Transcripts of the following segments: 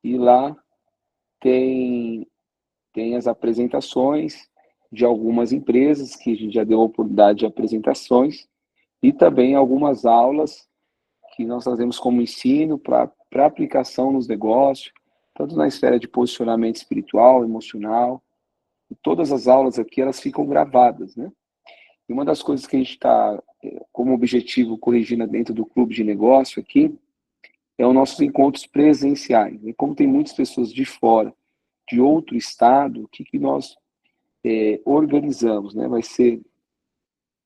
e lá tem, tem as apresentações de algumas empresas, que a gente já deu a oportunidade de apresentações, e também algumas aulas que nós trazemos como ensino para aplicação nos negócios, tanto na esfera de posicionamento espiritual, emocional. E todas as aulas aqui, elas ficam gravadas, né? E uma das coisas que a gente está como objetivo corrigindo dentro do clube de negócio aqui é os nossos encontros presenciais. E como tem muitas pessoas de fora, de outro estado, o que, que nós organizamos, né? Vai ser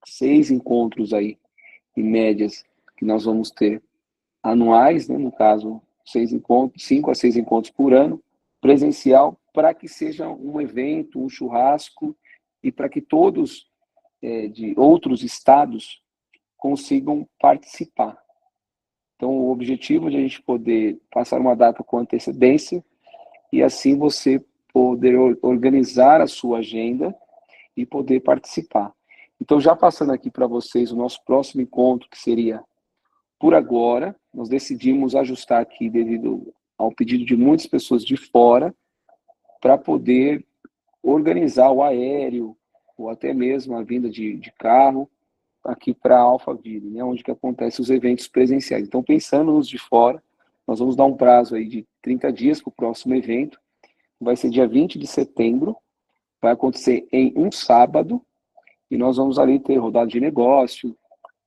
6 encontros aí, em médias, que nós vamos ter anuais, né? No caso, 6 encontros, 5 a 6 encontros por ano, presencial, para que seja um evento, um churrasco, e para que todos de outros estados consigam participar. Então, o objetivo é de a gente poder passar uma data com antecedência e assim você poder organizar a sua agenda e poder participar. Então, já passando aqui para vocês o nosso próximo encontro, que seria por agora, nós decidimos ajustar aqui devido ao pedido de muitas pessoas de fora para poder organizar o aéreo ou até mesmo a vinda de carro aqui para Alphaville, né, onde que acontecem os eventos presenciais. Então, pensando nos de fora, nós vamos dar um prazo aí de 30 dias para o próximo evento, vai ser dia 20 de setembro, vai acontecer em um sábado, e nós vamos ali ter rodada de negócio,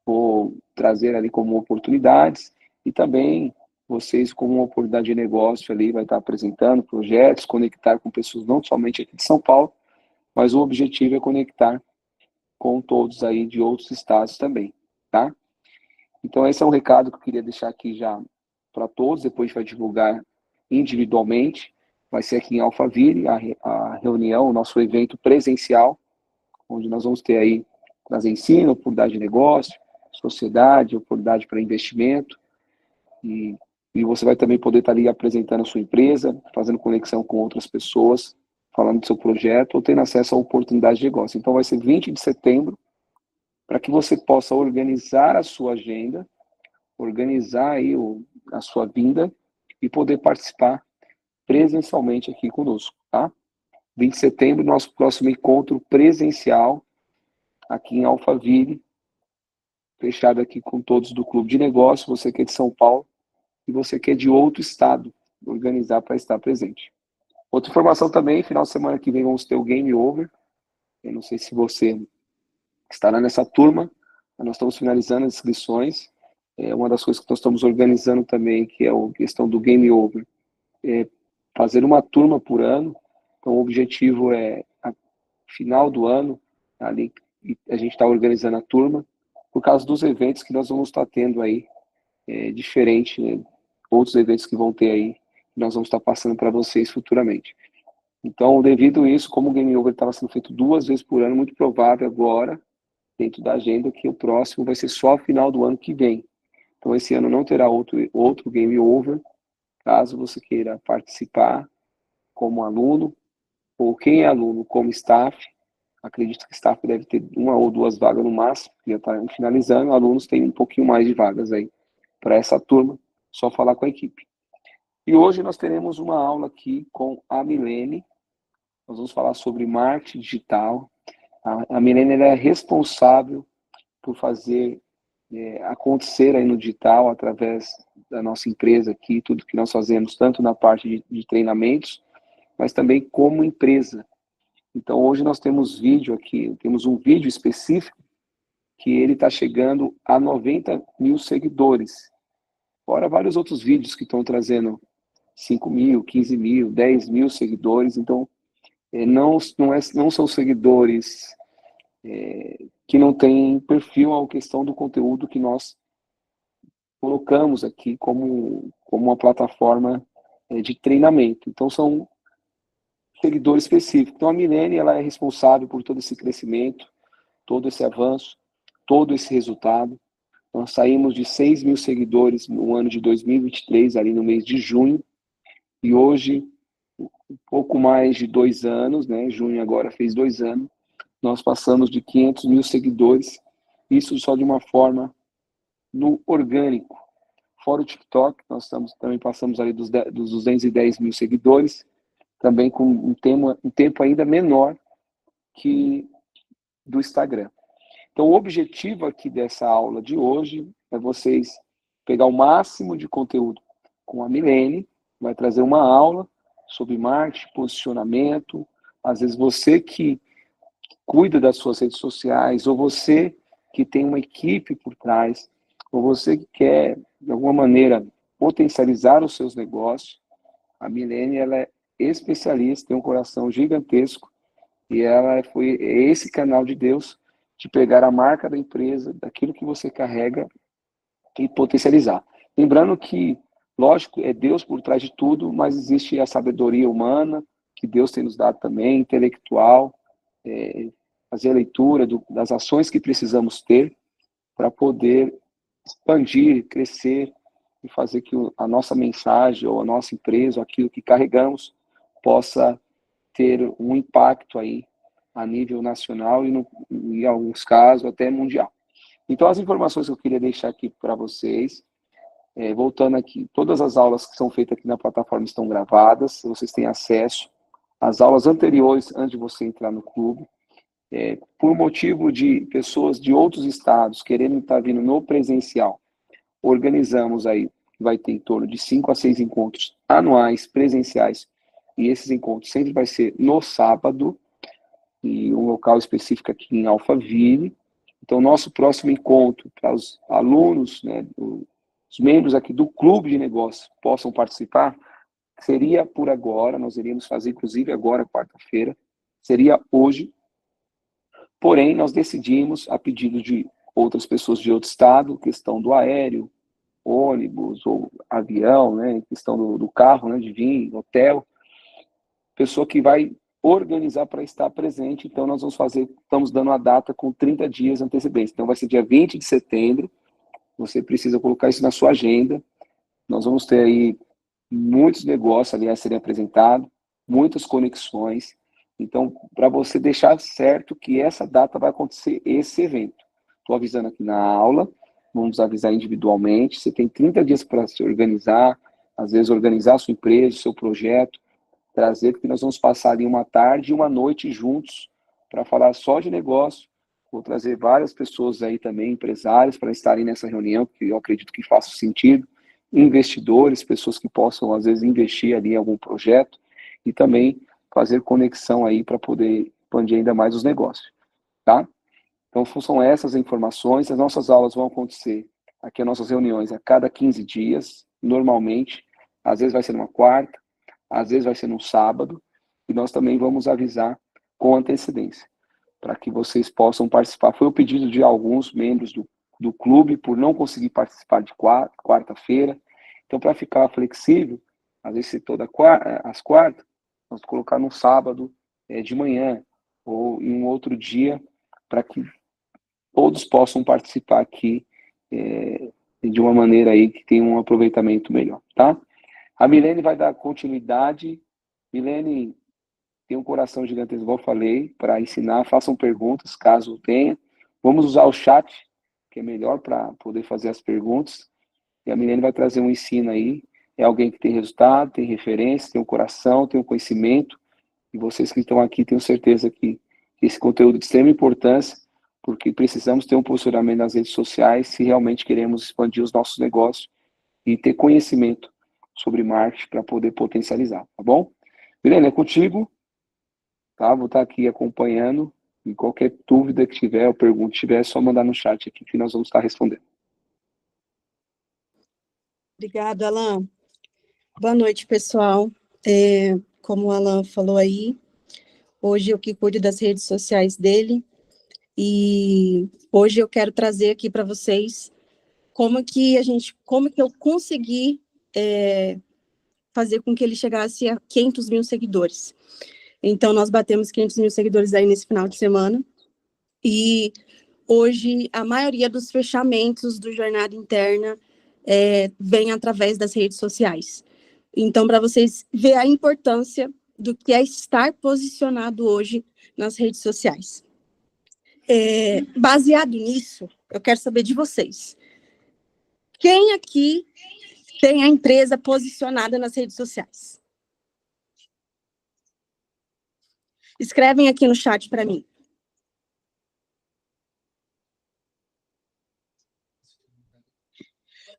ou trazer ali como oportunidades, e também vocês como uma oportunidade de negócio ali, vai estar apresentando projetos, conectar com pessoas não somente aqui de São Paulo, mas o objetivo é conectar com todos aí de outros estados também, tá? Então esse é um recado que eu queria deixar aqui já para todos, depois a gente vai divulgar individualmente, vai ser aqui em Alphaville, a reunião, o nosso evento presencial, onde nós vamos ter aí, trazer ensino, oportunidade de negócio, sociedade, oportunidade para investimento, e, e você vai também poder estar ali apresentando a sua empresa, fazendo conexão com outras pessoas, falando do seu projeto, ou tendo acesso a oportunidade de negócio. Então vai ser 20 de setembro, para que você possa organizar a sua agenda, organizar aí a sua vinda e poder participar presencialmente aqui conosco, tá? 20 de setembro, nosso próximo encontro presencial aqui em Alphaville, fechado aqui com todos do Clube de Negócio, você que é de São Paulo e você que é de outro estado, organizar para estar presente. Outra informação também, final de semana que vem vamos ter o Game Over, eu não sei se você estará nessa turma, nós estamos finalizando as inscrições, uma das coisas que nós estamos organizando também, que é a questão do Game Over, é fazer uma turma por ano, então o objetivo é, a final do ano, ali, a gente está organizando a turma, por causa dos eventos que nós vamos estar tendo aí, diferente, né? Outros eventos que vão ter aí, que nós vamos estar passando para vocês futuramente. Então, devido a isso, como o Game Over estava sendo feito 2 vezes por ano, muito provável agora, dentro da agenda, que o próximo vai ser só final do ano que vem. Então, esse ano não terá outro Game Over, caso você queira participar como aluno, ou quem é aluno como staff, acredito que staff deve ter 1 ou 2 vagas no máximo, já está finalizando, alunos têm um pouquinho mais de vagas aí para essa turma, só falar com a equipe. E hoje nós teremos uma aula aqui com a Milene, nós vamos falar sobre marketing digital. A Milene é responsável por fazer acontecer aí no digital através da nossa empresa aqui, tudo que nós fazemos, tanto na parte de treinamentos, mas também como empresa. Então hoje nós temos vídeo aqui, temos um vídeo específico que ele está chegando a 90 mil seguidores. Fora vários outros vídeos que estão trazendo 5 mil, 15 mil, 10 mil seguidores. Então, não são seguidores que não têm perfil à questão do conteúdo que nós colocamos aqui como uma plataforma de treinamento. Então, são seguidores específicos. Então, a Milene, ela é responsável por todo esse crescimento, todo esse avanço, todo esse resultado. Nós saímos de 6 mil seguidores no ano de 2023, ali no mês de junho, e hoje, um pouco mais de 2 anos, né? Junho agora fez 2 anos, nós passamos de 500 mil seguidores, isso só de uma forma no orgânico. Fora o TikTok, nós também passamos ali dos 210 mil seguidores, também com um tempo ainda menor que do Instagram. Então, o objetivo aqui dessa aula de hoje é vocês pegar o máximo de conteúdo com a Milene, vai trazer uma aula sobre marketing, posicionamento. Às vezes você que cuida das suas redes sociais, ou você que tem uma equipe por trás, ou você que quer, de alguma maneira, potencializar os seus negócios. A Milene, ela é especialista, tem um coração gigantesco, e ela é esse canal de Deus de pegar a marca da empresa, daquilo que você carrega e potencializar. Lembrando que, lógico, é Deus por trás de tudo, mas existe a sabedoria humana, que Deus tem nos dado também, intelectual, fazer a leitura das ações que precisamos ter para poder expandir, crescer e fazer que a nossa mensagem ou a nossa empresa, ou aquilo que carregamos, possa ter um impacto aí a nível nacional e, em alguns casos, até mundial. Então, as informações que eu queria deixar aqui para vocês, voltando aqui, todas as aulas que são feitas aqui na plataforma estão gravadas, vocês têm acesso às aulas anteriores antes de você entrar no clube. Por motivo de pessoas de outros estados querendo estar vindo no presencial, organizamos aí, vai ter em torno de 5 a 6 encontros anuais presenciais, e esses encontros sempre vai ser no sábado, e um local específico aqui em Alphaville. Então, nosso próximo encontro para os alunos, né, os membros aqui do clube de negócios possam participar, seria por agora, nós iríamos fazer inclusive agora, quarta-feira, seria hoje. Porém, nós decidimos, a pedido de outras pessoas de outro estado, questão do aéreo, ônibus ou avião, né, questão do carro, né, de vir, hotel, pessoa que vai organizar para estar presente. Então, nós vamos fazer, estamos dando a data com 30 dias de antecedência. Então, vai ser dia 20 de setembro, você precisa colocar isso na sua agenda. Nós vamos ter aí muitos negócios ali a serem apresentados, muitas conexões. Então, para você deixar certo que essa data vai acontecer esse evento. Estou avisando aqui na aula, vamos avisar individualmente. Você tem 30 dias para se organizar, às vezes organizar a sua empresa, o seu projeto, trazer, porque nós vamos passar ali uma tarde e uma noite juntos para falar só de negócio. Vou trazer várias pessoas aí também, empresários, para estarem nessa reunião, que eu acredito que faça sentido, investidores, pessoas que possam, às vezes, investir ali em algum projeto, e também fazer conexão aí para poder expandir ainda mais os negócios, tá? Então, são essas informações. As nossas aulas vão acontecer aqui, as nossas reuniões, a cada 15 dias, normalmente. Às vezes vai ser numa quarta, às vezes vai ser num sábado, e nós também vamos avisar com antecedência, para que vocês possam participar. Foi o pedido de alguns membros do clube, por não conseguir participar de quarta-feira. Então, para ficar flexível, às vezes se às quartas, nós colocar no sábado de manhã, ou em um outro dia, para que todos possam participar aqui de uma maneira aí que tenha um aproveitamento melhor, tá? A Milene vai dar continuidade. Milene tem um coração gigantesco, igual eu falei, para ensinar. Façam perguntas, caso tenha. Vamos usar o chat, que é melhor para poder fazer as perguntas. E a Milene vai trazer um ensino aí. É alguém que tem resultado, tem referência, tem um coração, tem um conhecimento. E vocês que estão aqui, tenho certeza que esse conteúdo é de extrema importância, porque precisamos ter um posicionamento nas redes sociais se realmente queremos expandir os nossos negócios e ter conhecimento sobre marketing para poder potencializar, tá bom? Milene, é contigo, tá? Vou estar aqui acompanhando, e qualquer dúvida que tiver, ou pergunta que tiver, é só mandar no chat aqui que nós vamos estar respondendo. Obrigado, Alan. Boa noite, pessoal. Como o Alan falou aí, hoje eu que cuido das redes sociais dele, e hoje eu quero trazer aqui para vocês como que eu consegui fazer com que ele chegasse a 500 mil seguidores. Então, nós batemos 500 mil seguidores aí nesse final de semana, e hoje a maioria dos fechamentos do Jornada Interna vem através das redes sociais. Então, para vocês verem a importância do que é estar posicionado hoje nas redes sociais. Baseado nisso, eu quero saber de vocês. Quem aqui tem a empresa posicionada nas redes sociais? Escrevem aqui no chat para mim.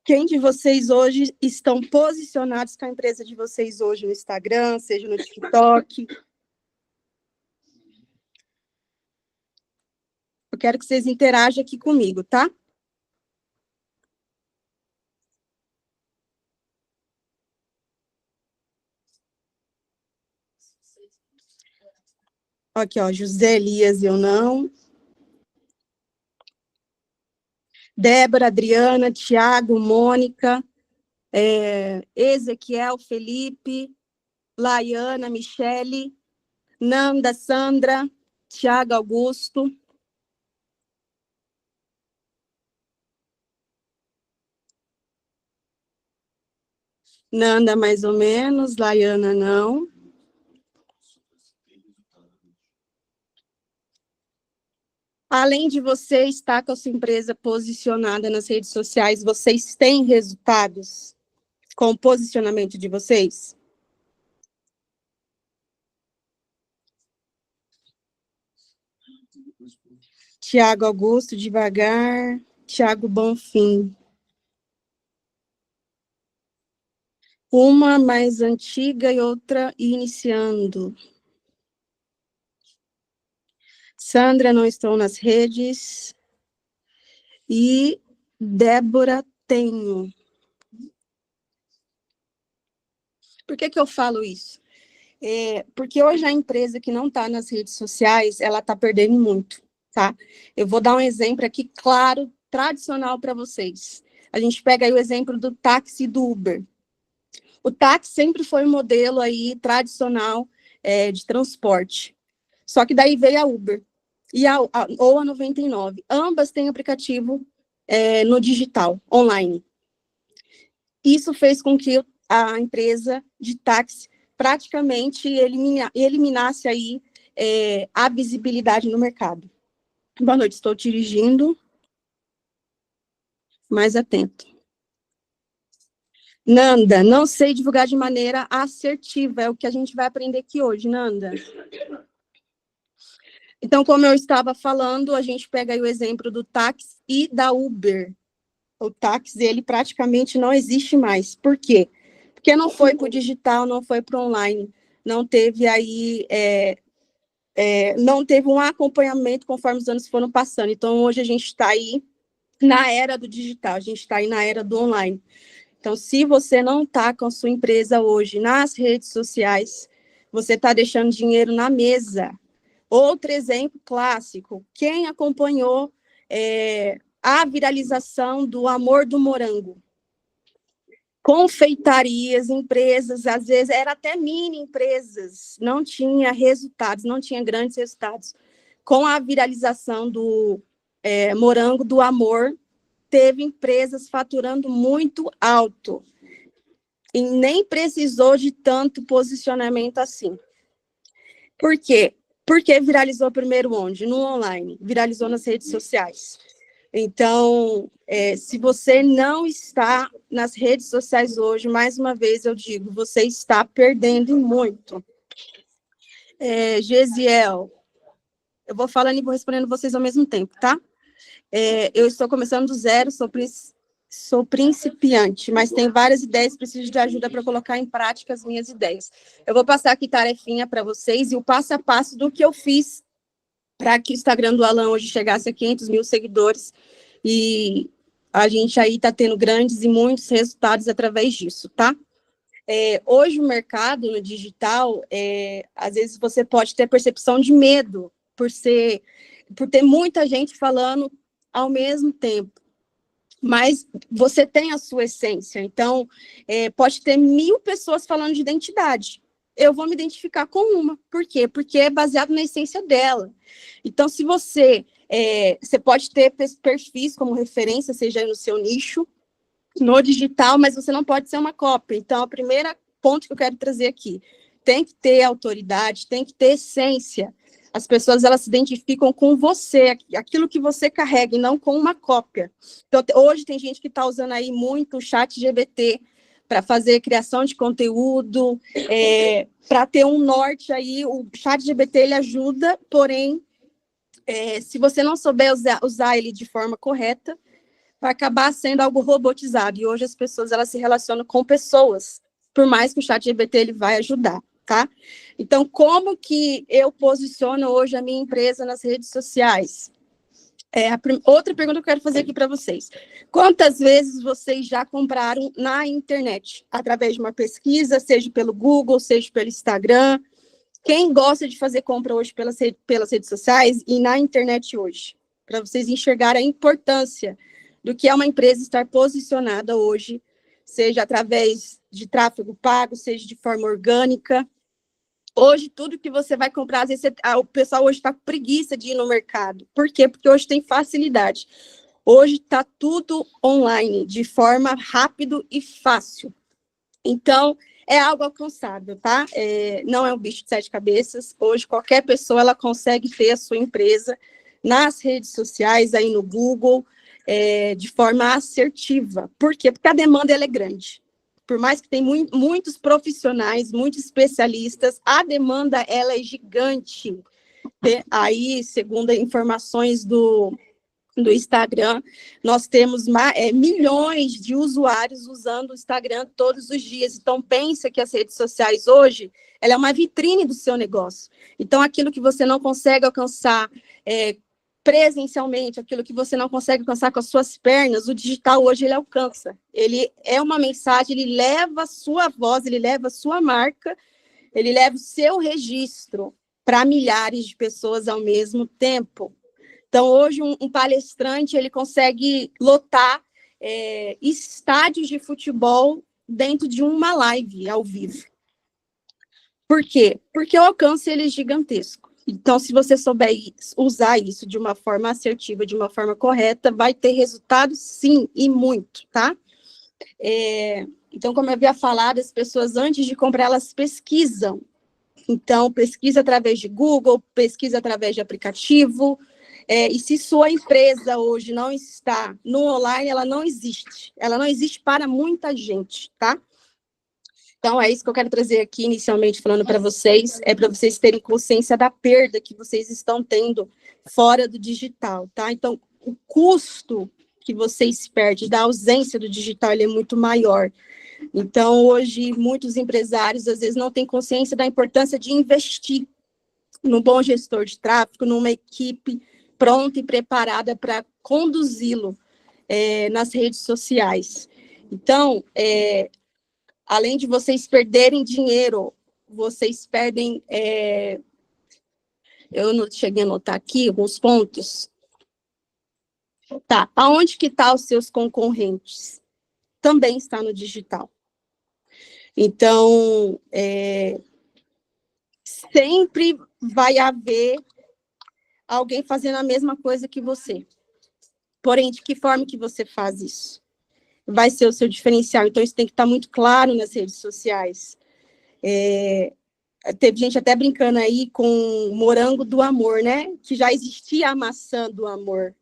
Quem de vocês hoje estão posicionados com a empresa de vocês hoje no Instagram, seja no TikTok? Eu quero que vocês interajam aqui comigo, tá? Aqui, ó, José Elias, eu não. Débora, Adriana, Tiago, Mônica, Ezequiel, Felipe, Laiana, Michele, Nanda, Sandra, Tiago Augusto. Nanda, mais ou menos, Laiana, não. Além de você estar com a sua empresa posicionada nas redes sociais, vocês têm resultados com o posicionamento de vocês? Tiago Augusto, devagar. Tiago Bonfim. Uma mais antiga e outra iniciando. Sandra, não estou nas redes. E Débora, tenho. Por que eu falo isso? Porque hoje a empresa que não está nas redes sociais, ela está perdendo muito, tá? Eu vou dar um exemplo aqui, claro, tradicional para vocês. A gente pega aí o exemplo do táxi e do Uber. O táxi sempre foi um modelo aí tradicional de transporte. Só que daí veio a Uber ou a 99. Ambas têm aplicativo no digital, online. Isso fez com que a empresa de táxi praticamente eliminasse aí a visibilidade no mercado. Boa noite, estou dirigindo. Mais atento. Nanda, não sei divulgar de maneira assertiva, é o que a gente vai aprender aqui hoje, Nanda. Então, como eu estava falando, a gente pega aí o exemplo do táxi e da Uber. O táxi, ele praticamente não existe mais. Por quê? Porque não foi para o digital, não foi para o online, não teve aí, não teve um acompanhamento conforme os anos foram passando. Então, hoje a gente está aí na era do digital, a gente está aí na era do online. Então, se você não está com a sua empresa hoje nas redes sociais, você está deixando dinheiro na mesa. Outro exemplo clássico, quem acompanhou a viralização do Amor do Morango? Confeitarias, empresas, às vezes, era até mini empresas, não tinha resultados, não tinha grandes resultados. Com a viralização do Morango do Amor, teve empresas faturando muito alto e nem precisou de tanto posicionamento assim. Por quê? Porque viralizou primeiro onde? No online, viralizou nas redes sociais. Então, se você não está nas redes sociais hoje, mais uma vez eu digo, você está perdendo muito. Gesiel, eu vou falando e vou respondendo vocês ao mesmo tempo, tá? Eu estou começando do zero, sou principiante, mas tenho várias ideias, preciso de ajuda para colocar em prática as minhas ideias. Eu vou passar aqui tarefinha para vocês e o passo a passo do que eu fiz para que o Instagram do Alan hoje chegasse a 500 mil seguidores e a gente aí está tendo grandes e muitos resultados através disso, tá? Hoje o mercado no digital, às vezes você pode ter percepção de medo por ter muita gente falando ao mesmo tempo, mas você tem a sua essência, então pode ter 1000 pessoas falando de identidade, eu vou me identificar com uma, por quê? Porque é baseado na essência dela. Então, se você pode ter perfis como referência, seja no seu nicho, no digital, mas você não pode ser uma cópia. Então, o primeiro ponto que eu quero trazer aqui, tem que ter autoridade, tem que ter essência. As pessoas, elas se identificam com você, aquilo que você carrega, e não com uma cópia. Então, hoje tem gente que está usando aí muito o ChatGPT para fazer criação de conteúdo, para ter um norte aí. O ChatGPT, ele ajuda, porém, se você não souber usar ele de forma correta, vai acabar sendo algo robotizado. E hoje as pessoas, elas se relacionam com pessoas, por mais que o ChatGPT ele vai ajudar, tá? Então, como que eu posiciono hoje a minha empresa nas redes sociais? Outra pergunta que eu quero fazer aqui para vocês. Quantas vezes vocês já compraram na internet? Através de uma pesquisa, seja pelo Google, seja pelo Instagram? Quem gosta de fazer compra hoje pelas redes sociais e na internet hoje? Para vocês enxergarem a importância do que é uma empresa estar posicionada hoje, seja através de tráfego pago, seja de forma orgânica. Hoje, tudo que você vai comprar, às vezes o pessoal hoje está com preguiça de ir no mercado. Por quê? Porque hoje tem facilidade. Hoje está tudo online, de forma rápido e fácil. Então, é algo alcançável, tá? Não é um bicho de 7 cabeças. Hoje, qualquer pessoa, ela consegue ter a sua empresa nas redes sociais, aí no Google, de forma assertiva. Por quê? Porque a demanda, ela é grande. Por mais que tem muitos profissionais, muitos especialistas, a demanda, ela é gigante. Aí, segundo informações do Instagram, nós temos milhões de usuários usando o Instagram todos os dias. Então, pensa que as redes sociais hoje, ela é uma vitrine do seu negócio. Então, aquilo que você não consegue alcançar presencialmente, aquilo que você não consegue alcançar com as suas pernas, o digital hoje ele alcança. Ele é uma mensagem, ele leva a sua voz, ele leva a sua marca, ele leva o seu registro para milhares de pessoas ao mesmo tempo. Então, hoje, um palestrante, ele consegue lotar estádios de futebol dentro de uma live ao vivo. Por quê? Porque o alcance ele é gigantesco. Então, se você souber usar isso de uma forma assertiva, de uma forma correta, vai ter resultado, sim, e muito, tá? Então, como eu havia falado, as pessoas, antes de comprar, elas pesquisam. Então, pesquisa através de Google, pesquisa através de aplicativo. E se sua empresa hoje não está no online, ela não existe. Ela não existe para muita gente, tá? Então, é isso que eu quero trazer aqui, inicialmente, falando para vocês, para vocês terem consciência da perda que vocês estão tendo fora do digital, tá? Então, o custo que vocês perdem da ausência do digital, ele é muito maior. Então, hoje, muitos empresários, às vezes, não têm consciência da importância de investir num bom gestor de tráfego, numa equipe pronta e preparada para conduzi-lo nas redes sociais. Então, além de vocês perderem dinheiro, vocês perdem... eu não cheguei a anotar aqui alguns pontos. Tá, aonde que estão os seus concorrentes? Também está no digital. Então, sempre vai haver alguém fazendo a mesma coisa que você. Porém, de que forma que você faz isso? Vai ser o seu diferencial. Então, isso tem que estar muito claro nas redes sociais. Teve gente até brincando aí com o morango do amor, né? Que já existia a maçã do amor.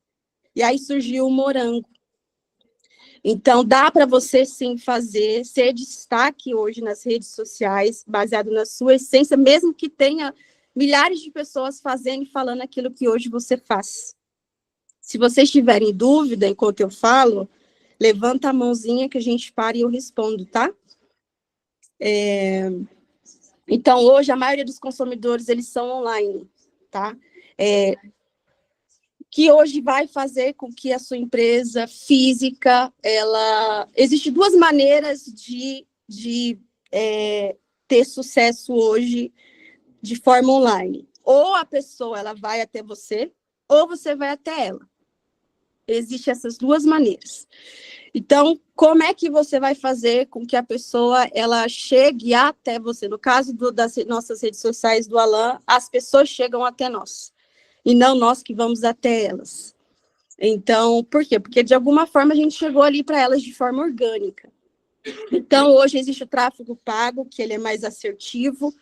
E aí surgiu o morango. Então, dá para você, sim, ser destaque hoje nas redes sociais, baseado na sua essência, mesmo que tenha milhares de pessoas fazendo e falando aquilo que hoje você faz. Se vocês tiverem dúvida enquanto eu falo, levanta a mãozinha que a gente para e eu respondo, tá? Então, hoje, a maioria dos consumidores, eles são online, tá? Que hoje vai fazer com que a sua empresa física, Existem duas maneiras de ter sucesso hoje de forma online. Ou a pessoa, ela vai até você, ou você vai até ela. Existem essas duas maneiras. Então, como é que você vai fazer com que a pessoa ela chegue até você? No caso das nossas redes sociais do Alan, as pessoas chegam até nós, e não nós que vamos até elas. Então, por quê? Porque, de alguma forma, a gente chegou ali para elas de forma orgânica. Então, hoje existe o tráfego pago, que ele é mais assertivo,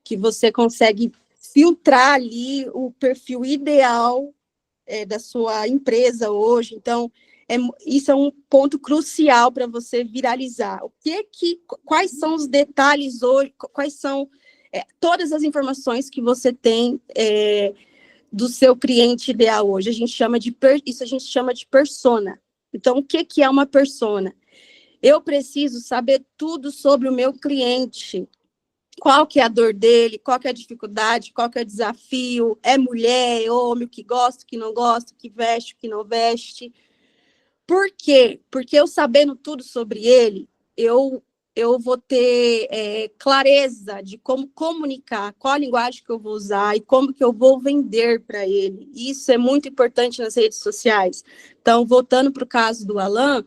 que você consegue filtrar ali o perfil ideal da sua empresa hoje. Então, isso é um ponto crucial para você viralizar. Quais são os detalhes hoje, quais são todas as informações que você tem do seu cliente ideal hoje? Isso a gente chama de persona. Então, o que é uma persona? Eu preciso saber tudo sobre o meu cliente. Qual que é a dor dele, qual que é a dificuldade, qual que é o desafio, é mulher, é homem, o que gosta, o que não gosta, o que veste, o que não veste. Por quê? Porque eu sabendo tudo sobre ele, eu vou ter clareza de como comunicar, qual a linguagem que eu vou usar e como que eu vou vender para ele. Isso é muito importante nas redes sociais. Então, voltando para o caso do Alan,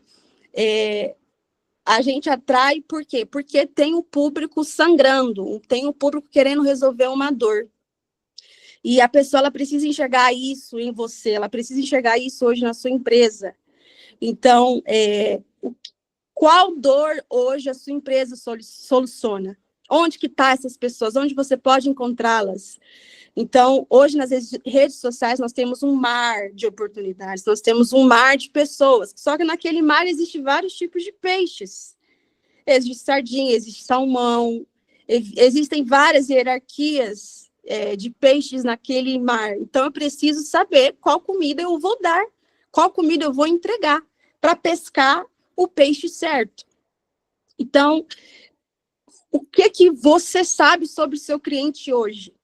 a gente atrai por quê? Porque tem o público sangrando, tem o público querendo resolver uma dor. E a pessoa ela precisa enxergar isso em você, ela precisa enxergar isso hoje na sua empresa. Então, qual dor hoje a sua empresa soluciona? Onde que estão essas pessoas? Onde você pode encontrá-las? Então, hoje nas redes sociais nós temos um mar de oportunidades, nós temos um mar de pessoas, só que naquele mar existem vários tipos de peixes. Existe sardinha, existe salmão, existem várias hierarquias de peixes naquele mar. Então, eu preciso saber qual comida eu vou dar, qual comida eu vou entregar para pescar o peixe certo. Então, o que você sabe sobre o seu cliente hoje?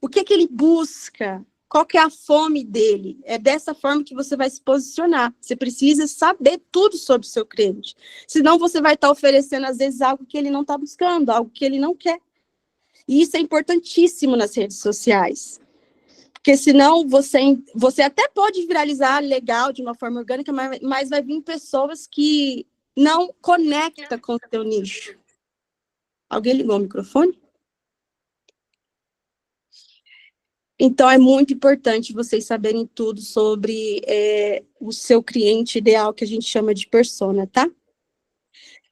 O que ele busca? Qual que é a fome dele? É dessa forma que você vai se posicionar. Você precisa saber tudo sobre o seu cliente. Senão você vai estar oferecendo, às vezes, algo que ele não está buscando, algo que ele não quer. E isso é importantíssimo nas redes sociais. Porque senão você até pode viralizar legal, de uma forma orgânica, mas vai vir pessoas que não conectam com o seu nicho. Alguém ligou o microfone? Então, é muito importante vocês saberem tudo sobre o seu cliente ideal, que a gente chama de persona, tá?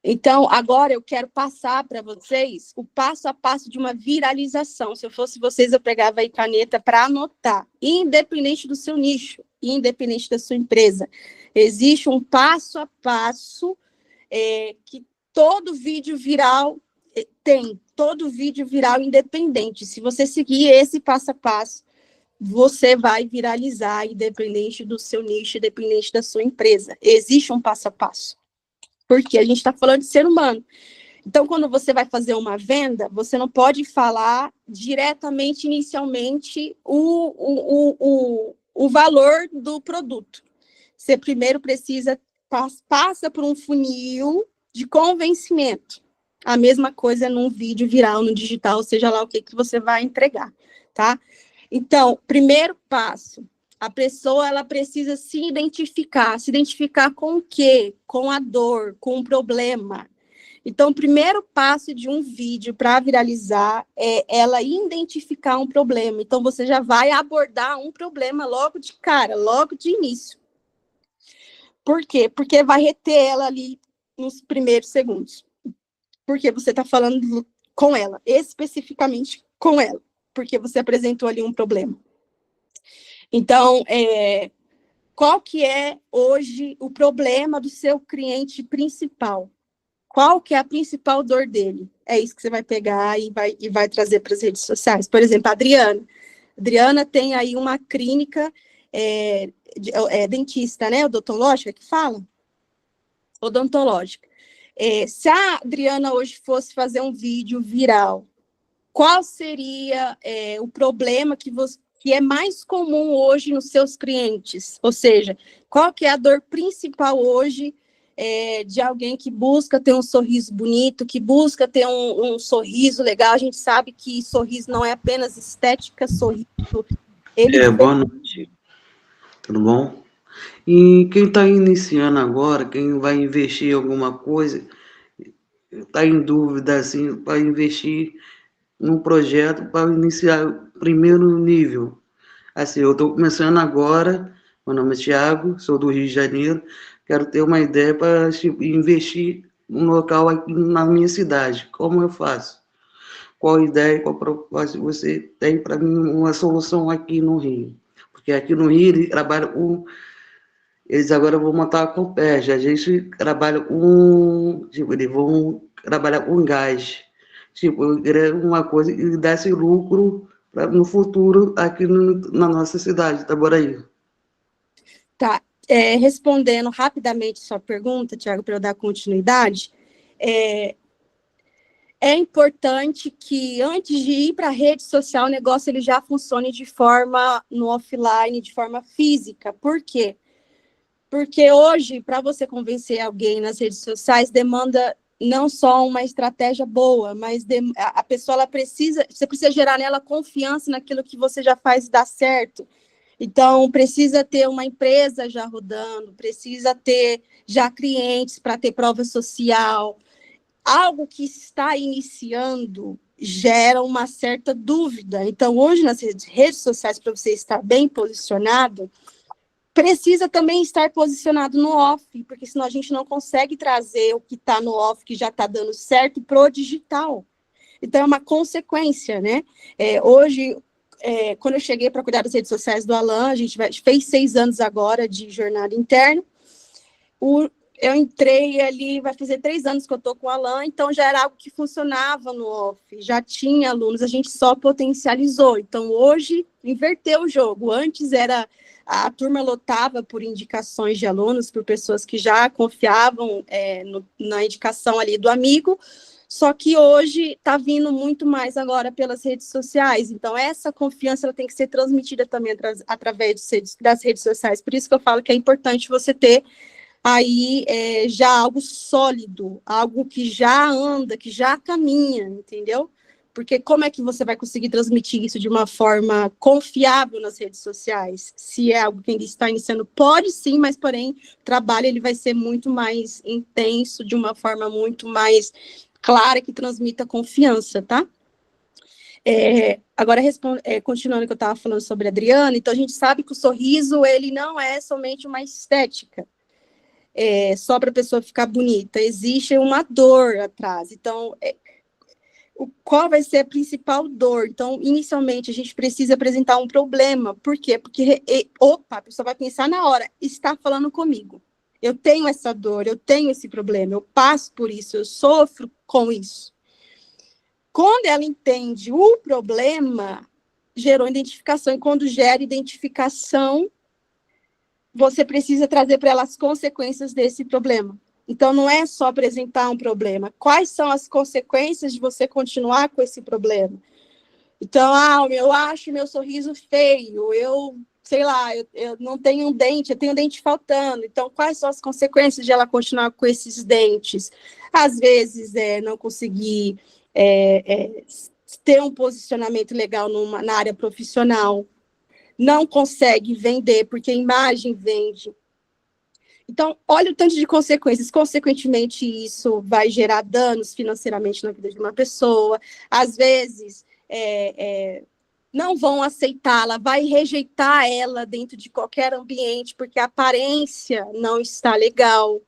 Então, agora eu quero passar para vocês o passo a passo de uma viralização. Se eu fosse vocês, eu pegava aí caneta para anotar, independente do seu nicho, independente da sua empresa. Existe um passo a passo que todo vídeo viral tem, todo vídeo viral independente. Se você seguir esse passo a passo, você vai viralizar, independente do seu nicho, independente da sua empresa. Existe um passo a passo. Porque a gente está falando de ser humano. Então, quando você vai fazer uma venda, você não pode falar diretamente, inicialmente, o valor do produto. Você primeiro passa por um funil de convencimento. A mesma coisa num vídeo viral, no digital, seja lá o que você vai entregar, tá? Então, primeiro passo, a pessoa ela precisa se identificar com o quê? Com a dor, com o problema. Então, o primeiro passo de um vídeo para viralizar é ela identificar um problema. Então, você já vai abordar um problema logo de cara, logo de início. Por quê? Porque vai reter ela ali nos primeiros segundos. Porque você está falando com ela, especificamente com ela, porque você apresentou ali um problema. Então, qual que é hoje o problema do seu cliente principal? Qual que é a principal dor dele? É isso que você vai pegar e vai trazer para as redes sociais. Por exemplo, a Adriana. A Adriana tem aí uma clínica dentista, né? Odontológica que fala? Odontológica. Se a Adriana hoje fosse fazer um vídeo viral, qual seria o problema que é mais comum hoje nos seus clientes? Ou seja, qual que é a dor principal hoje de alguém que busca ter um sorriso bonito, que busca ter um sorriso legal? A gente sabe que sorriso não é apenas estética, sorriso... Boa noite, tudo bom? E quem está iniciando agora, quem vai investir em alguma coisa, está em dúvida, assim, para investir num projeto para iniciar o primeiro nível. Assim, eu estou começando agora, meu nome é Thiago, sou do Rio de Janeiro, quero ter uma ideia para investir num local aqui na minha cidade. Como eu faço? qual ideia, qual propósito você tem para mim uma solução aqui no Rio. Porque aqui no Rio eles trabalham eles agora vão montar a Copérgia, a gente trabalha tipo, eles vão trabalhar com gás. Tipo, eu queria uma coisa que desse lucro no futuro aqui na nossa cidade, Itaboraí. Tá. Respondendo rapidamente sua pergunta, Tiago, para eu dar continuidade, é importante que, antes de ir para a rede social, o negócio ele já funcione de forma no offline, de forma física. Por quê? Porque hoje, para você convencer alguém nas redes sociais, demanda não só uma estratégia boa, mas a pessoa você precisa gerar nela confiança naquilo que você já faz dar certo. Então, precisa ter uma empresa já rodando, precisa ter já clientes para ter prova social. Algo que está iniciando gera uma certa dúvida. Então, hoje, nas redes sociais, para você estar bem posicionado, precisa também estar posicionado no off, porque senão a gente não consegue trazer o que está no off, que já está dando certo, para o digital. Então, é uma consequência, né? Hoje, quando eu cheguei para cuidar das redes sociais do Alan, a gente fez 6 anos agora de jornada interna. Eu entrei ali, vai fazer 3 anos que eu estou com o Alan, então já era algo que funcionava no off, já tinha alunos, a gente só potencializou. Então, hoje, inverteu o jogo. Antes a turma lotava por indicações de alunos, por pessoas que já confiavam na indicação ali do amigo, só que hoje está vindo muito mais agora pelas redes sociais. Então, essa confiança ela tem que ser transmitida também através das redes sociais. Por isso que eu falo que é importante você ter aí já algo sólido, algo que já anda, que já caminha, entendeu? Porque como é que você vai conseguir transmitir isso de uma forma confiável nas redes sociais? Se é algo que ainda está iniciando, pode sim, mas porém o trabalho ele vai ser muito mais intenso, de uma forma muito mais clara, que transmita confiança, tá? Agora, continuando o que eu estava falando sobre a Adriana, então a gente sabe que o sorriso ele não é somente uma estética, só para a pessoa ficar bonita, existe uma dor atrás. Então, qual vai ser a principal dor? Então, inicialmente, a gente precisa apresentar um problema. Por quê? Porque, a pessoa vai pensar na hora, está falando comigo. Eu tenho essa dor, eu tenho esse problema, eu passo por isso, eu sofro com isso. Quando ela entende o problema, gerou identificação. E quando gera identificação, você precisa trazer para ela as consequências desse problema. Então, não é só apresentar um problema. Quais são as consequências de você continuar com esse problema? Então, eu acho meu sorriso feio, sei lá, eu não tenho um dente, eu tenho um dente faltando. Então, quais são as consequências de ela continuar com esses dentes? Às vezes, não conseguir ter um posicionamento legal na área profissional, não consegue vender, porque a imagem vende. Então, olha o tanto de consequências. Consequentemente, isso vai gerar danos financeiramente na vida de uma pessoa. Às vezes, não vão aceitá-la, vai rejeitar ela dentro de qualquer ambiente, porque a aparência não está legal.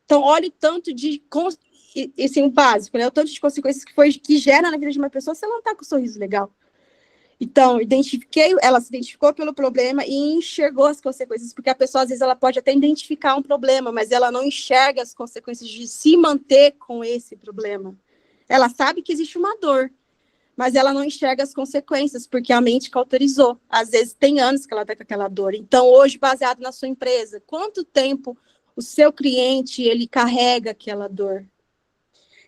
Então, olha o tanto de... Esse é o básico, né? O tanto de consequências que gera na vida de uma pessoa, você não está com um sorriso legal. Então, ela se identificou pelo problema e enxergou as consequências, porque a pessoa, às vezes, ela pode até identificar um problema, mas ela não enxerga as consequências de se manter com esse problema. Ela sabe que existe uma dor, mas ela não enxerga as consequências, porque a mente cauterizou. Às vezes, tem anos que ela está com aquela dor. Então, hoje, baseado na sua empresa, quanto tempo o seu cliente, ele carrega aquela dor?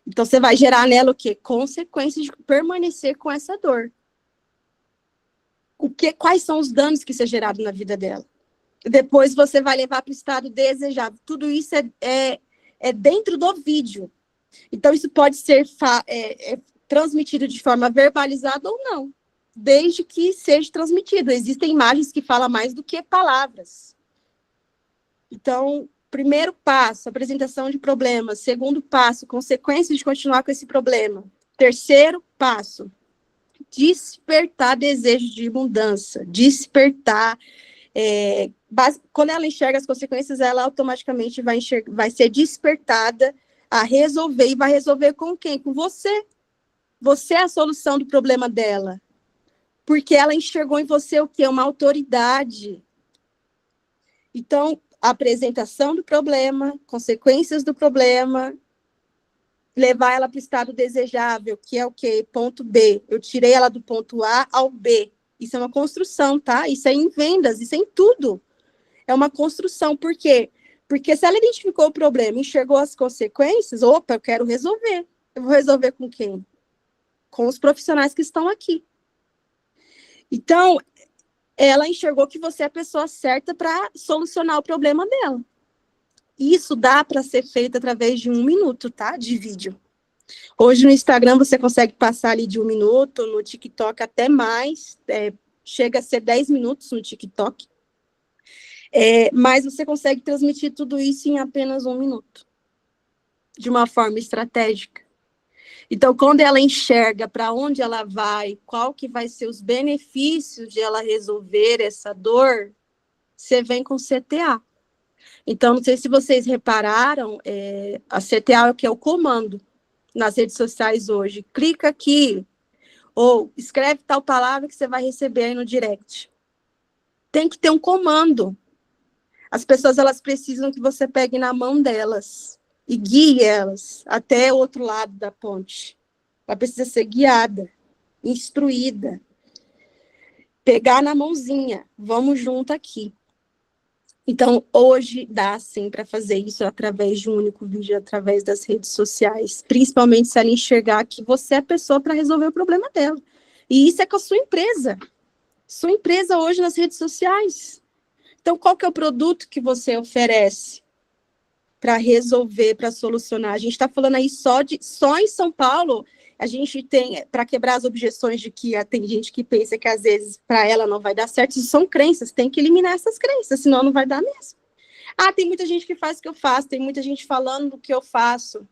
Então, você vai gerar nela o quê? Consequências de permanecer com essa dor. Quais são os danos que ser gerado na vida dela? Depois você vai levar para o estado desejado. Tudo isso é dentro do vídeo. Então, isso pode ser transmitido de forma verbalizada ou não, desde que seja transmitido. Existem imagens que falam mais do que palavras. Então, primeiro passo, apresentação de problemas. Segundo passo, consequências de continuar com esse problema. Terceiro passo, despertar desejo de mudança, despertar. Quando ela enxerga as consequências, ela automaticamente vai ser despertada a resolver, e vai resolver com quem? Com você. Você é a solução do problema dela. Porque ela enxergou em você o quê? Uma autoridade. Então, a apresentação do problema, consequências do problema, levar ela para o estado desejável, que é o quê? Ponto B. Eu tirei ela do ponto A ao B. Isso é uma construção, tá? Isso é em vendas, isso é em tudo. É uma construção. Por quê? Porque se ela identificou o problema, enxergou as consequências, opa, eu quero resolver. Eu vou resolver com quem? Com os profissionais que estão aqui. Então, ela enxergou que você é a pessoa certa para solucionar o problema dela. Isso dá para ser feito através de 1 minuto, tá? De vídeo. Hoje no Instagram você consegue passar ali de 1 minuto, no TikTok até mais, chega a ser 10 minutos no TikTok. Mas você consegue transmitir tudo isso em apenas 1 minuto, de uma forma estratégica. Então, quando ela enxerga para onde ela vai, qual que vai ser os benefícios de ela resolver essa dor, você vem com CTA. Então, não sei se vocês repararam, a CTA é o que é o comando nas redes sociais hoje. Clica aqui, ou escreve tal palavra que você vai receber aí no direct. Tem que ter um comando. As pessoas, elas precisam que você pegue na mão delas e guie elas até o outro lado da ponte. Ela precisa ser guiada, instruída. Pegar na mãozinha, vamos junto aqui. Então, hoje dá, sim, para fazer isso através de um único vídeo, através das redes sociais, principalmente se ela enxergar que você é a pessoa para resolver o problema dela. E isso é com a sua empresa. Sua empresa hoje nas redes sociais. Então, qual que é o produto que você oferece para resolver, para solucionar? A gente está falando aí só em São Paulo, a gente tem, para quebrar as objeções de que tem gente que pensa que às vezes para ela não vai dar certo, isso são crenças, tem que eliminar essas crenças, senão não vai dar mesmo. Ah, tem muita gente que faz o que eu faço, tem muita gente falando do que eu faço.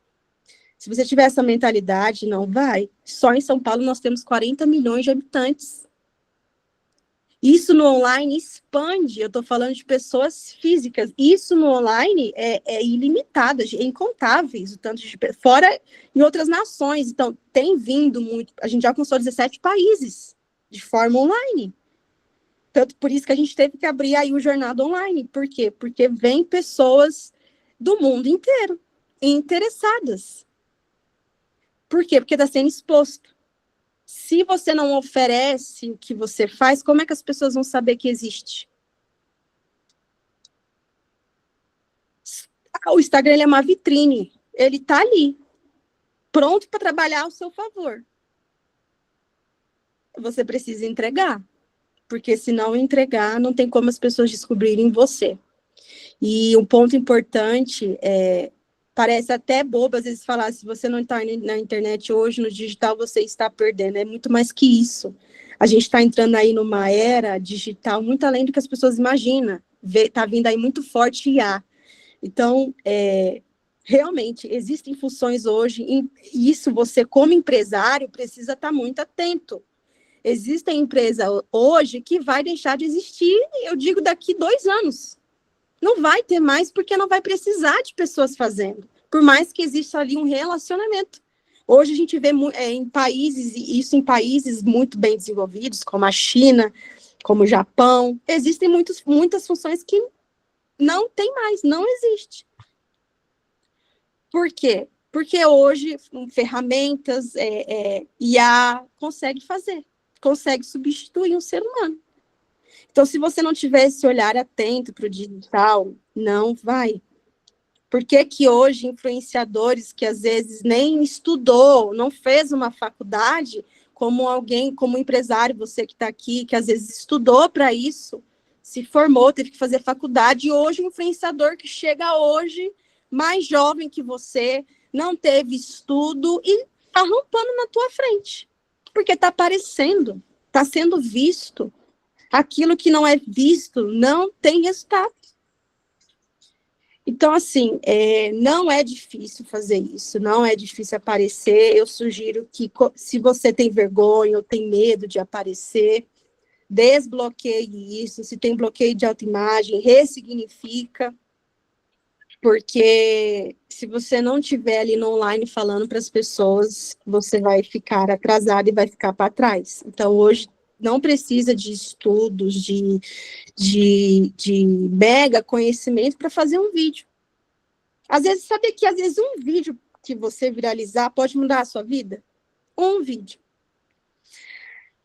Se você tiver essa mentalidade, não vai. Só em São Paulo nós temos 40 milhões de habitantes. Isso no online expande, eu estou falando de pessoas físicas. Isso no online é ilimitado, é incontáveis, o tanto de fora em outras nações. Então, tem vindo muito, a gente já alcançou 17 países de forma online. Tanto por isso que a gente teve que abrir aí o Jornada Online. Por quê? Porque vem pessoas do mundo inteiro interessadas. Por quê? Porque está sendo exposto. Se você não oferece o que você faz, como é que as pessoas vão saber que existe? O Instagram, ele é uma vitrine. Ele está ali, pronto para trabalhar ao seu favor. Você precisa entregar. Porque se não entregar, não tem como as pessoas descobrirem você. E um ponto importante parece até bobo, às vezes, falar, se você não está na internet hoje, no digital, você está perdendo. É muito mais que isso. A gente está entrando aí numa era digital muito além do que as pessoas imaginam. Está vindo aí muito forte IA. Então, realmente, existem funções hoje, e isso você, como empresário, precisa estar muito atento. Existem empresas hoje que vai deixar de existir, eu digo, daqui 2 anos. Não vai ter mais, porque não vai precisar de pessoas fazendo, por mais que exista ali um relacionamento. Hoje a gente vê em países muito bem desenvolvidos, como a China, como o Japão, existem muitas funções que não tem mais, não existe. Por quê? Porque hoje, ferramentas, IA consegue fazer, consegue substituir um ser humano. Então, se você não tiver esse olhar atento para o digital, não vai. Por que que hoje influenciadores que às vezes nem estudou, não fez uma faculdade, como alguém, como empresário, você que está aqui, que às vezes estudou para isso, se formou, teve que fazer faculdade, e hoje o influenciador que chega hoje, mais jovem que você, não teve estudo e está rampando na tua frente. Porque está aparecendo, está sendo visto. Aquilo que não é visto não tem resultado. Então, assim, não é difícil fazer isso, não é difícil aparecer. Eu sugiro que, se você tem vergonha ou tem medo de aparecer, desbloqueie isso. Se tem bloqueio de autoimagem, ressignifica. Porque se você não estiver ali no online falando para as pessoas, você vai ficar atrasado e vai ficar para trás. Então, hoje, não precisa de estudos, de mega conhecimento para fazer um vídeo. Às vezes, sabe que às vezes um vídeo que você viralizar pode mudar a sua vida? Um vídeo.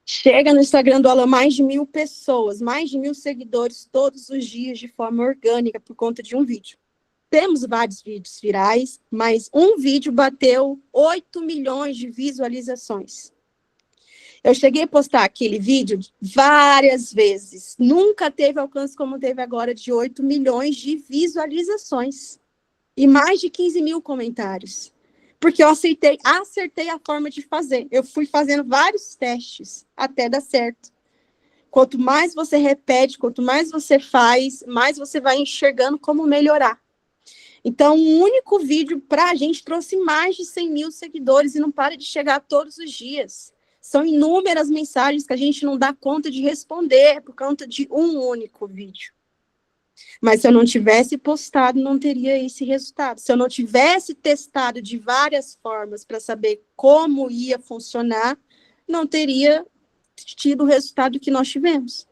Chega no Instagram do Alan mais de 1.000 pessoas, mais de 1.000 seguidores todos os dias de forma orgânica por conta de um vídeo. Temos vários vídeos virais, mas um vídeo bateu 8 milhões de visualizações. Eu cheguei a postar aquele vídeo várias vezes. Nunca teve alcance como teve agora de 8 milhões de visualizações. E mais de 15 mil comentários. Porque eu acertei a forma de fazer. Eu fui fazendo vários testes até dar certo. Quanto mais você repete, quanto mais você faz, mais você vai enxergando como melhorar. Então, um único vídeo para a gente trouxe mais de 100 mil seguidores e não para de chegar todos os dias. São inúmeras mensagens que a gente não dá conta de responder por conta de um único vídeo. Mas se eu não tivesse postado, não teria esse resultado. Se eu não tivesse testado de várias formas para saber como ia funcionar, não teria tido o resultado que nós tivemos.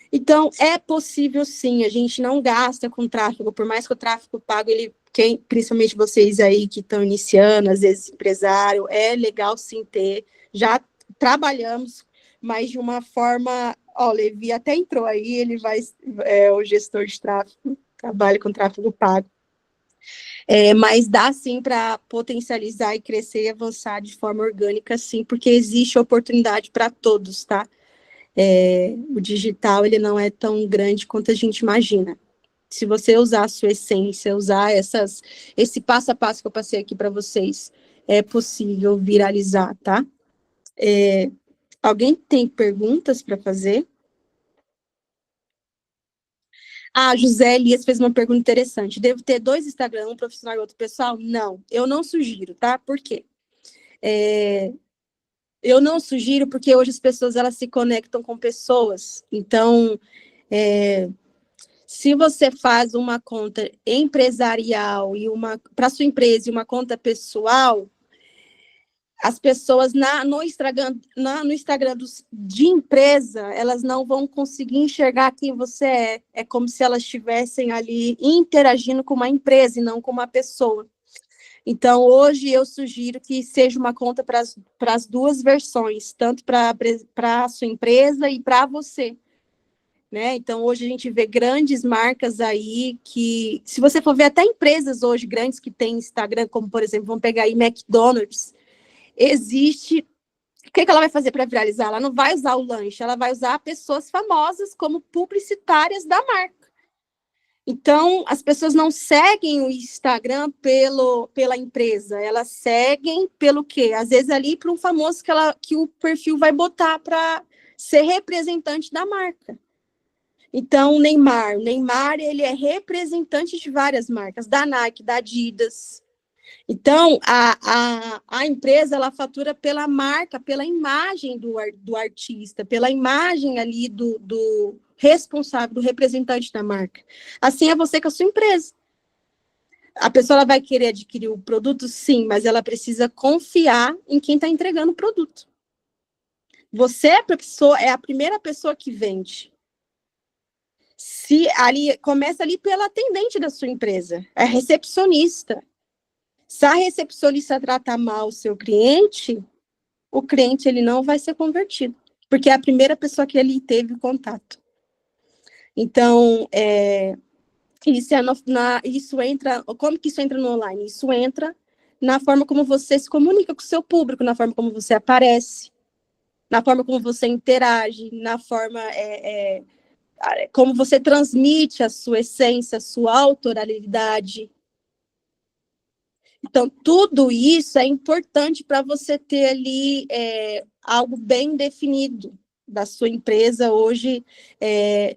Então, é possível sim, a gente não gasta com tráfego, por mais que o tráfego pago, principalmente vocês aí que estão iniciando, às vezes empresário, é legal sim ter, já trabalhamos, mas de uma forma, o Levi até entrou aí, ele vai, o gestor de tráfego, trabalha com tráfego pago, mas dá sim para potencializar e crescer e avançar de forma orgânica sim, porque existe oportunidade para todos, tá? O digital, ele não é tão grande quanto a gente imagina. Se você usar a sua essência, usar esse passo a passo que eu passei aqui para vocês, é possível viralizar, tá? Alguém tem perguntas para fazer? José Elias fez uma pergunta interessante. Devo ter 2 Instagram, um profissional e outro pessoal? Não, eu não sugiro, tá? Por quê? Eu não sugiro porque hoje as pessoas elas se conectam com pessoas. Então, se você faz uma conta empresarial e para sua empresa e uma conta pessoal, as pessoas no Instagram de empresa, elas não vão conseguir enxergar quem você é. É como se elas estivessem ali interagindo com uma empresa e não com uma pessoa. Então, hoje eu sugiro que seja uma conta para as 2 versões, tanto para a sua empresa e para você. Né? Então, hoje a gente vê grandes marcas aí que, se você for ver até empresas hoje grandes que têm Instagram, como, por exemplo, vamos pegar aí McDonald's, existe... O que ela vai fazer para viralizar? Ela não vai usar o lanche, ela vai usar pessoas famosas como publicitárias da marca. Então, as pessoas não seguem o Instagram pela empresa, elas seguem pelo quê? Às vezes ali para um famoso que o perfil vai botar para ser representante da marca. Então, o Neymar, ele é representante de várias marcas, da Nike, da Adidas. Então, a empresa, ela fatura pela marca, pela imagem do artista, pela imagem ali do responsável, do representante da marca. Assim é você com a sua empresa. A pessoa ela vai querer adquirir o produto, sim, mas ela precisa confiar em quem está entregando o produto. Você é a primeira pessoa que vende. Começa ali pela atendente da sua empresa, é recepcionista. Se a recepcionista tratar mal o seu cliente, o cliente ele não vai ser convertido, porque é a primeira pessoa que ele teve contato. Então, isso entra... Como que isso entra no online? Isso entra na forma como você se comunica com o seu público, na forma como você aparece, na forma como você interage, na forma... como você transmite a sua essência, a sua autoralidade. Então, tudo isso é importante para você ter ali algo bem definido da sua empresa hoje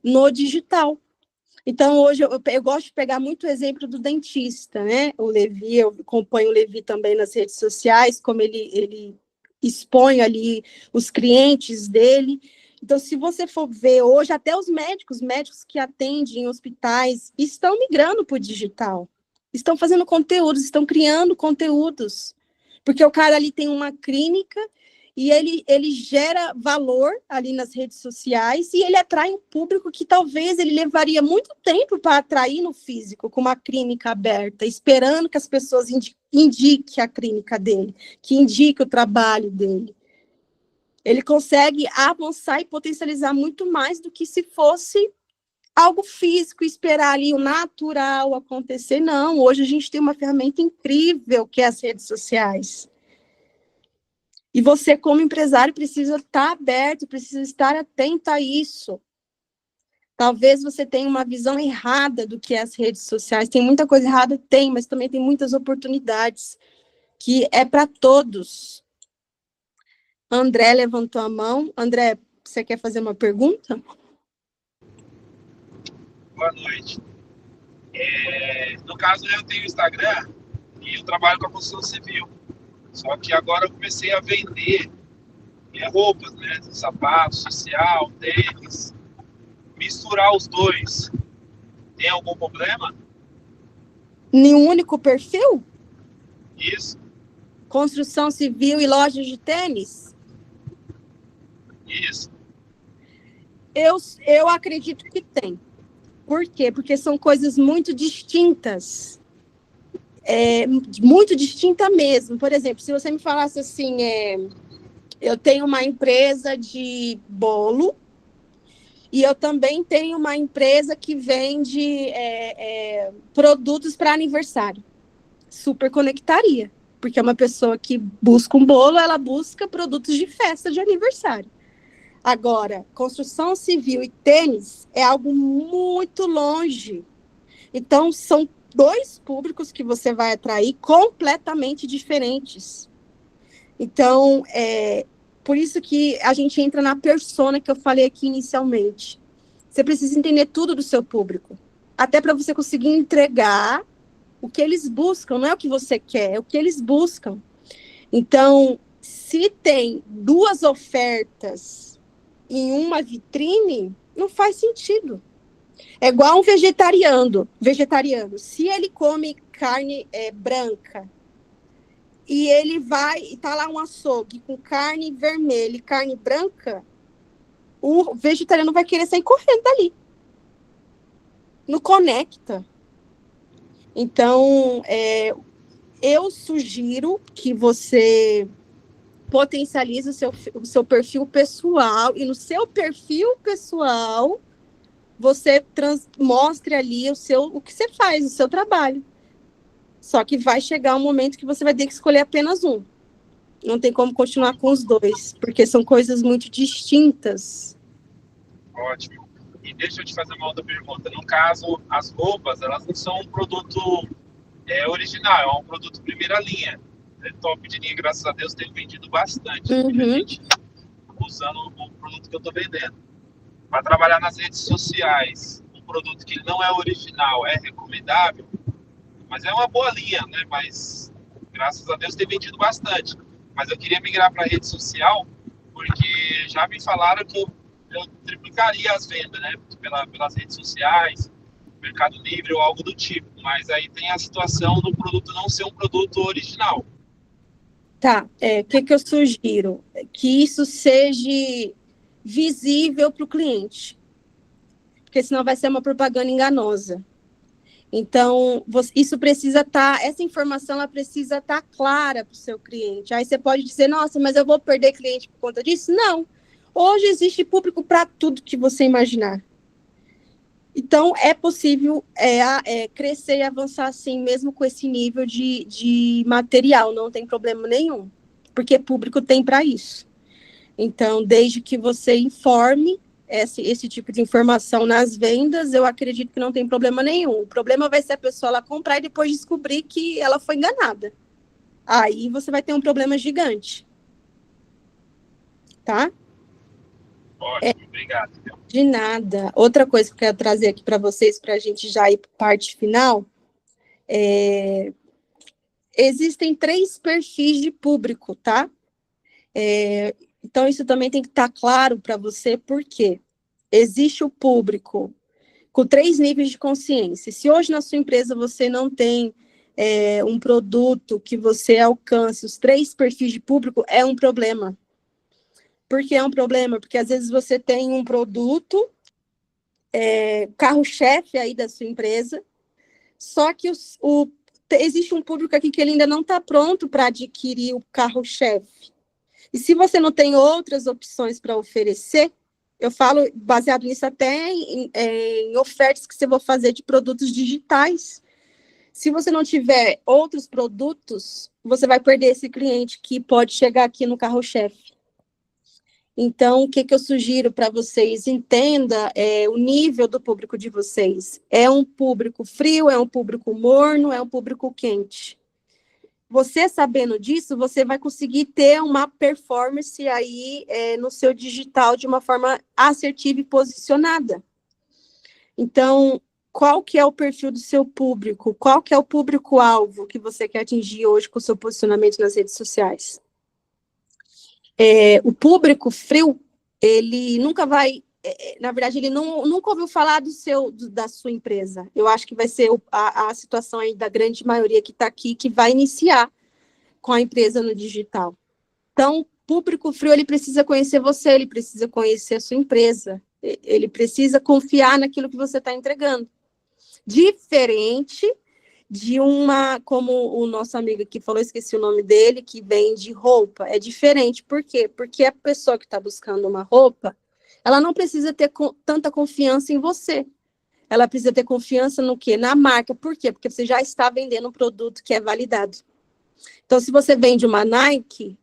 no digital. Então, hoje, eu gosto de pegar muito o exemplo do dentista, né? O Levi, eu acompanho o Levi também nas redes sociais, como ele expõe ali os clientes dele, Então, se você for ver hoje, até os médicos que atendem em hospitais estão migrando para o digital. Estão fazendo conteúdos, estão criando conteúdos. Porque o cara ali tem uma clínica e ele gera valor ali nas redes sociais e ele atrai um público que talvez ele levaria muito tempo para atrair no físico, com uma clínica aberta, esperando que as pessoas indiquem a clínica dele, que indique o trabalho dele. Ele consegue avançar e potencializar muito mais do que se fosse algo físico, esperar ali o natural acontecer. Não, hoje a gente tem uma ferramenta incrível que é as redes sociais. E você, como empresário, precisa estar aberto, precisa estar atento a isso. Talvez você tenha uma visão errada do que é as redes sociais. Tem muita coisa errada? Tem, mas também tem muitas oportunidades, que é para todos. André levantou a mão. André, você quer fazer uma pergunta? Boa noite. No caso, eu tenho Instagram e eu trabalho com a construção civil. Só que agora eu comecei a vender roupas, né? Sapato, social, tênis. Misturar os dois. Tem algum problema? Nenhum único perfil? Isso. Construção civil e lojas de tênis? Isso. Eu acredito que tem. Por quê? Porque são coisas muito distintas. Muito distinta mesmo. Por exemplo, se você me falasse assim, eu tenho uma empresa de bolo e eu também tenho uma empresa que vende produtos para aniversário. Super conectaria, porque é uma pessoa que busca um bolo, ela busca produtos de festa de aniversário. Agora, construção civil e tênis é algo muito longe. Então, são dois públicos que você vai atrair completamente diferentes. Então, por isso que a gente entra na persona que eu falei aqui inicialmente. Você precisa entender tudo do seu público, até para você conseguir entregar o que eles buscam, não é o que você quer, é o que eles buscam. Então, se tem duas ofertas em uma vitrine, não faz sentido. É igual um vegetariano. Se ele come carne branca e ele vai, e tá lá um açougue com carne vermelha e carne branca, o vegetariano vai querer sair correndo dali. Não conecta. Então, eu sugiro que você potencialize o seu perfil pessoal, e no seu perfil pessoal você mostre ali o que você faz, o seu trabalho. Só que vai chegar um momento que você vai ter que escolher apenas um. Não tem como continuar com os dois, porque são coisas muito distintas. Ótimo. E deixa eu te fazer uma outra pergunta. No caso, as roupas, elas não são um produto original, é um produto primeira linha. É top de linha, graças a Deus, tem vendido bastante. Uhum. Muita gente usando o produto que eu estou vendendo. Para trabalhar nas redes sociais, um produto que não é original é recomendável, mas é uma boa linha, né? Mas, graças a Deus, tem vendido bastante. Mas eu queria migrar para a rede social, porque já me falaram que eu triplicaria as vendas, né? Pelas redes sociais, Mercado Livre ou algo do tipo. Mas aí tem a situação do produto não ser um produto original. Tá, o que eu sugiro? Que isso seja visível para o cliente, porque senão vai ser uma propaganda enganosa. Então, isso precisa essa informação ela precisa estar clara para o seu cliente. Aí você pode dizer, nossa, mas eu vou perder cliente por conta disso? Não. Hoje existe público para tudo que você imaginar. Então, é possível crescer e avançar assim, mesmo com esse nível de material, não tem problema nenhum, porque público tem para isso. Então, desde que você informe esse tipo de informação nas vendas, eu acredito que não tem problema nenhum. O problema vai ser a pessoa ela comprar e depois descobrir que ela foi enganada. Aí você vai ter um problema gigante. Tá? Ótimo, obrigado. De nada. Outra coisa que eu quero trazer aqui para vocês, para a gente já ir para a parte final, existem 3 perfis de público, tá? Então, isso também tem que estar claro para você, porque existe o público com 3 níveis de consciência. Se hoje na sua empresa você não tem um produto que você alcance os 3 perfis de público, é um problema. Por que é um problema? Porque às vezes você tem um produto, carro-chefe aí da sua empresa, só que existe um público aqui que ele ainda não está pronto para adquirir o carro-chefe. E se você não tem outras opções para oferecer, eu falo baseado nisso até em ofertas que você vai fazer de produtos digitais. Se você não tiver outros produtos, você vai perder esse cliente que pode chegar aqui no carro-chefe. Então, o que eu sugiro para vocês? Entenda o nível do público de vocês. É um público frio, é um público morno, é um público quente. Você sabendo disso, você vai conseguir ter uma performance aí no seu digital de uma forma assertiva e posicionada. Então, qual que é o perfil do seu público? Qual que é o público-alvo que você quer atingir hoje com o seu posicionamento nas redes sociais? O público frio, ele nunca vai... na verdade, ele nunca ouviu falar da sua empresa. Eu acho que vai ser a situação aí da grande maioria que está aqui, que vai iniciar com a empresa no digital. Então, público frio, ele precisa conhecer você, ele precisa conhecer a sua empresa, ele precisa confiar naquilo que você está entregando. Diferente de como o nosso amigo aqui falou, esqueci o nome dele, que vende roupa. É diferente, por quê? Porque a pessoa que está buscando uma roupa, ela não precisa ter tanta confiança em você. Ela precisa ter confiança no quê? Na marca. Por quê? Porque você já está vendendo um produto que é validado. Então, se você vende uma Nike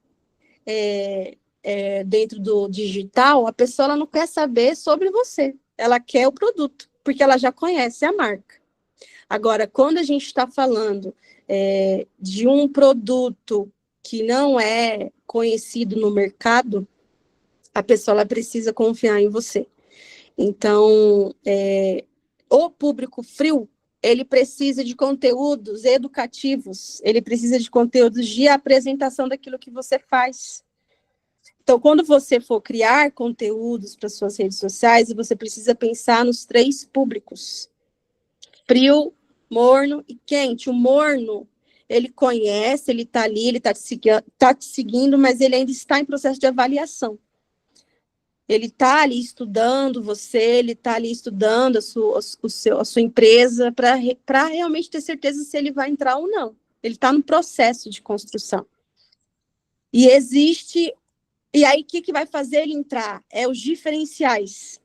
dentro do digital, a pessoa ela não quer saber sobre você. Ela quer o produto, porque ela já conhece a marca. Agora, quando a gente está falando de um produto que não é conhecido no mercado, a pessoa ela precisa confiar em você. Então, o público frio, ele precisa de conteúdos educativos, ele precisa de conteúdos de apresentação daquilo que você faz. Então, quando você for criar conteúdos para suas redes sociais, você precisa pensar nos 3 públicos: frio, morno e quente. O morno, ele conhece, ele está ali, ele está te seguindo, mas ele ainda está em processo de avaliação. Ele está ali estudando você, ele está ali estudando a sua empresa para realmente ter certeza se ele vai entrar ou não. Ele está no processo de construção. E aí o que vai fazer ele entrar? É os diferenciais.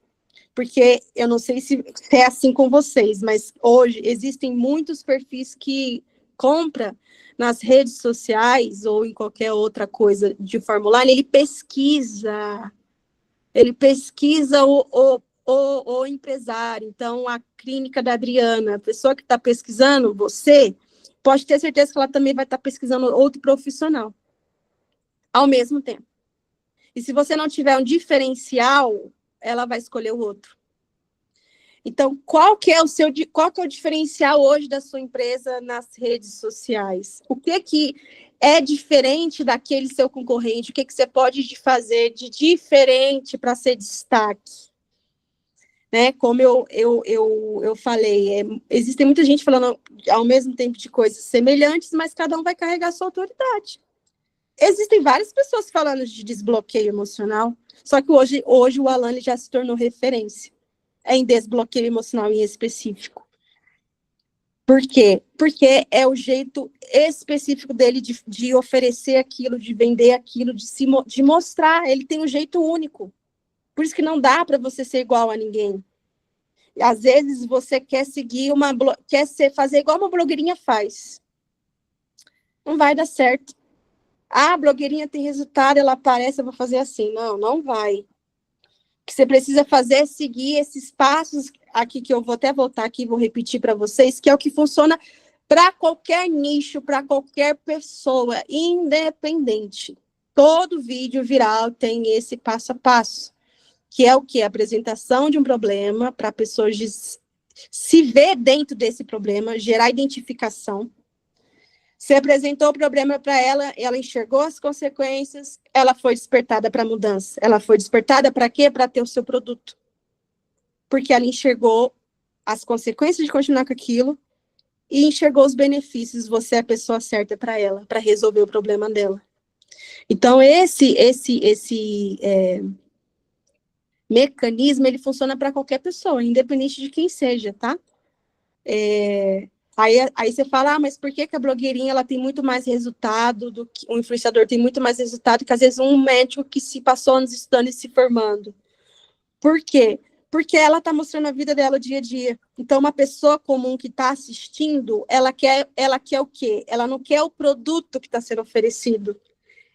Porque eu não sei se é assim com vocês, mas hoje existem muitos perfis que compram nas redes sociais ou em qualquer outra coisa de forma online, ele pesquisa o empresário. Então, a clínica da Adriana, a pessoa que está pesquisando você, pode ter certeza que ela também vai estar pesquisando outro profissional ao mesmo tempo. E se você não tiver um diferencial, ela vai escolher o outro. Então, qual que é o diferencial hoje da sua empresa nas redes sociais? O que é diferente daquele seu concorrente? O que você pode fazer de diferente para ser destaque? Né? Como eu falei, existe muita gente falando ao mesmo tempo de coisas semelhantes, mas cada um vai carregar a sua autoridade. Existem várias pessoas falando de desbloqueio emocional, só que hoje o Alan já se tornou referência em desbloqueio emocional em específico. Por quê? Porque é o jeito específico dele de oferecer aquilo, de vender aquilo, de mostrar. Ele tem um jeito único. Por isso que não dá para você ser igual a ninguém. Às vezes você quer fazer igual uma blogueirinha faz. Não vai dar certo. A blogueirinha tem resultado, ela aparece, eu vou fazer assim. Não vai. O que você precisa fazer é seguir esses passos aqui, que eu vou até voltar aqui e vou repetir para vocês, que é o que funciona para qualquer nicho, para qualquer pessoa, independente. Todo vídeo viral tem esse passo a passo, que é o quê? A apresentação de um problema para a pessoa se ver dentro desse problema, gerar identificação, Você apresentou o problema para ela, ela enxergou as consequências, ela foi despertada para a mudança. Ela foi despertada para quê? Para ter o seu produto. Porque ela enxergou as consequências de continuar com aquilo e enxergou os benefícios. Você é a pessoa certa para ela, para resolver o problema dela. Então, esse mecanismo, ele funciona para qualquer pessoa, independente de quem seja, tá? Aí você fala, mas por que a blogueirinha ela tem muito mais resultado do que o influenciador tem muito mais resultado que, às vezes, um médico que se passou anos estudando e se formando? Por quê? Porque ela está mostrando a vida dela dia a dia. Então, uma pessoa comum que está assistindo, ela quer o quê? Ela não quer o produto que está sendo oferecido.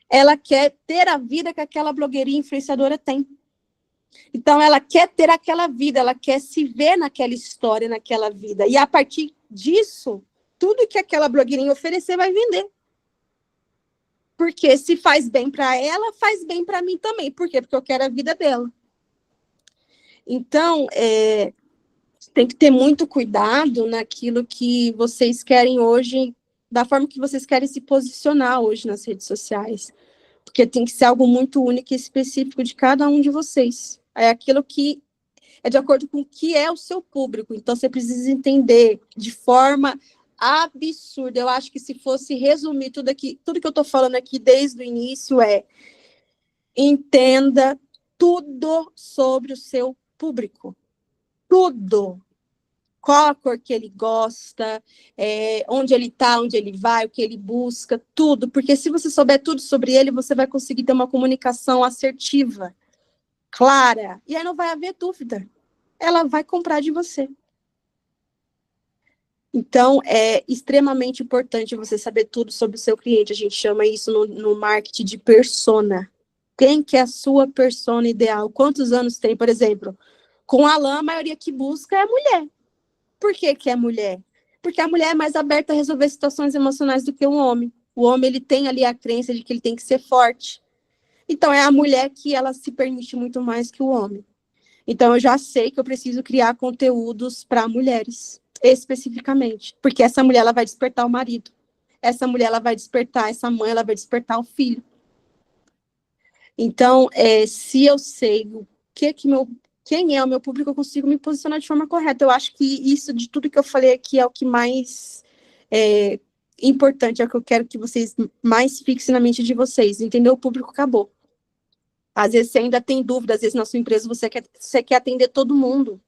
Ela quer ter a vida que aquela blogueirinha influenciadora tem. Então, ela quer ter aquela vida, ela quer se ver naquela história, naquela vida. E a partir disso, tudo que aquela blogueirinha oferecer vai vender. Porque se faz bem para ela, faz bem para mim também. Por quê? Porque eu quero a vida dela. Então, tem que ter muito cuidado naquilo que vocês querem hoje, da forma que vocês querem se posicionar hoje nas redes sociais. Porque tem que ser algo muito único e específico de cada um de vocês. É aquilo que é de acordo com o que é o seu público. Então, você precisa entender de forma absurda. Eu acho que se fosse resumir tudo que eu estou falando aqui desde o início entenda tudo sobre o seu público. Tudo. Qual a cor que ele gosta, onde ele está, onde ele vai, o que ele busca, tudo. Porque se você souber tudo sobre ele, você vai conseguir ter uma comunicação assertiva, clara. E aí não vai haver dúvida. Ela vai comprar de você. Então, é extremamente importante você saber tudo sobre o seu cliente. A gente chama isso no marketing de persona. Quem que é a sua persona ideal? Quantos anos tem, por exemplo? Com a Alan, a maioria que busca é mulher. Por que é mulher? Porque a mulher é mais aberta a resolver situações emocionais do que um homem. O homem, ele tem ali a crença de que ele tem que ser forte. Então, é a mulher que ela se permite muito mais que o homem. Então, eu já sei que eu preciso criar conteúdos para mulheres, especificamente. Porque essa mulher, ela vai despertar o marido. Essa mulher, ela vai despertar essa mãe, ela vai despertar o filho. Então, se eu sei quem é o meu público, eu consigo me posicionar de forma correta. Eu acho que isso, de tudo que eu falei aqui, é o que mais importante, é o que eu quero que vocês mais fixem na mente de vocês. Entendeu? O público acabou. Às vezes você ainda tem dúvida, às vezes na sua empresa você quer atender todo mundo.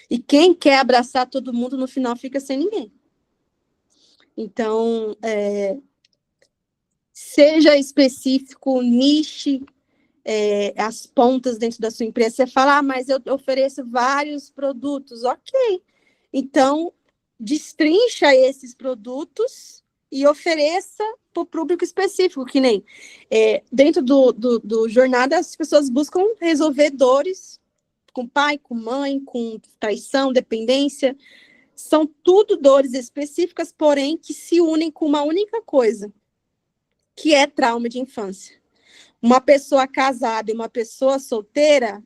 E quem quer abraçar todo mundo, no final fica sem ninguém. Então, seja específico, niche as pontas dentro da sua empresa. Você fala, mas eu ofereço vários produtos. Ok. Então, destrincha esses produtos e ofereça para o público específico, que nem dentro do jornada, as pessoas buscam resolver dores com pai, com mãe, com traição, dependência. São tudo dores específicas, porém, que se unem com uma única coisa, que é trauma de infância. Uma pessoa casada e uma pessoa solteira,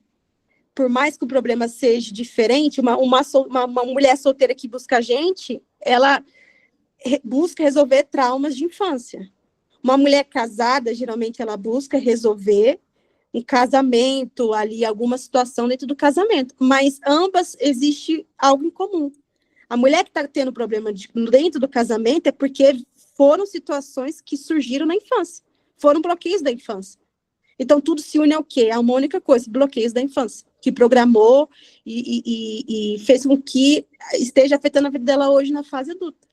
por mais que o problema seja diferente, uma mulher solteira que busca a gente, ela busca resolver traumas de infância. Uma mulher casada, geralmente, ela busca resolver um casamento, ali, alguma situação dentro do casamento. Mas ambas existe algo em comum. A mulher que está tendo problema dentro do casamento é porque foram situações que surgiram na infância. Foram bloqueios da infância. Então, tudo se une ao quê? A uma única coisa, bloqueios da infância, que programou e fez com que esteja afetando a vida dela hoje na fase adulta.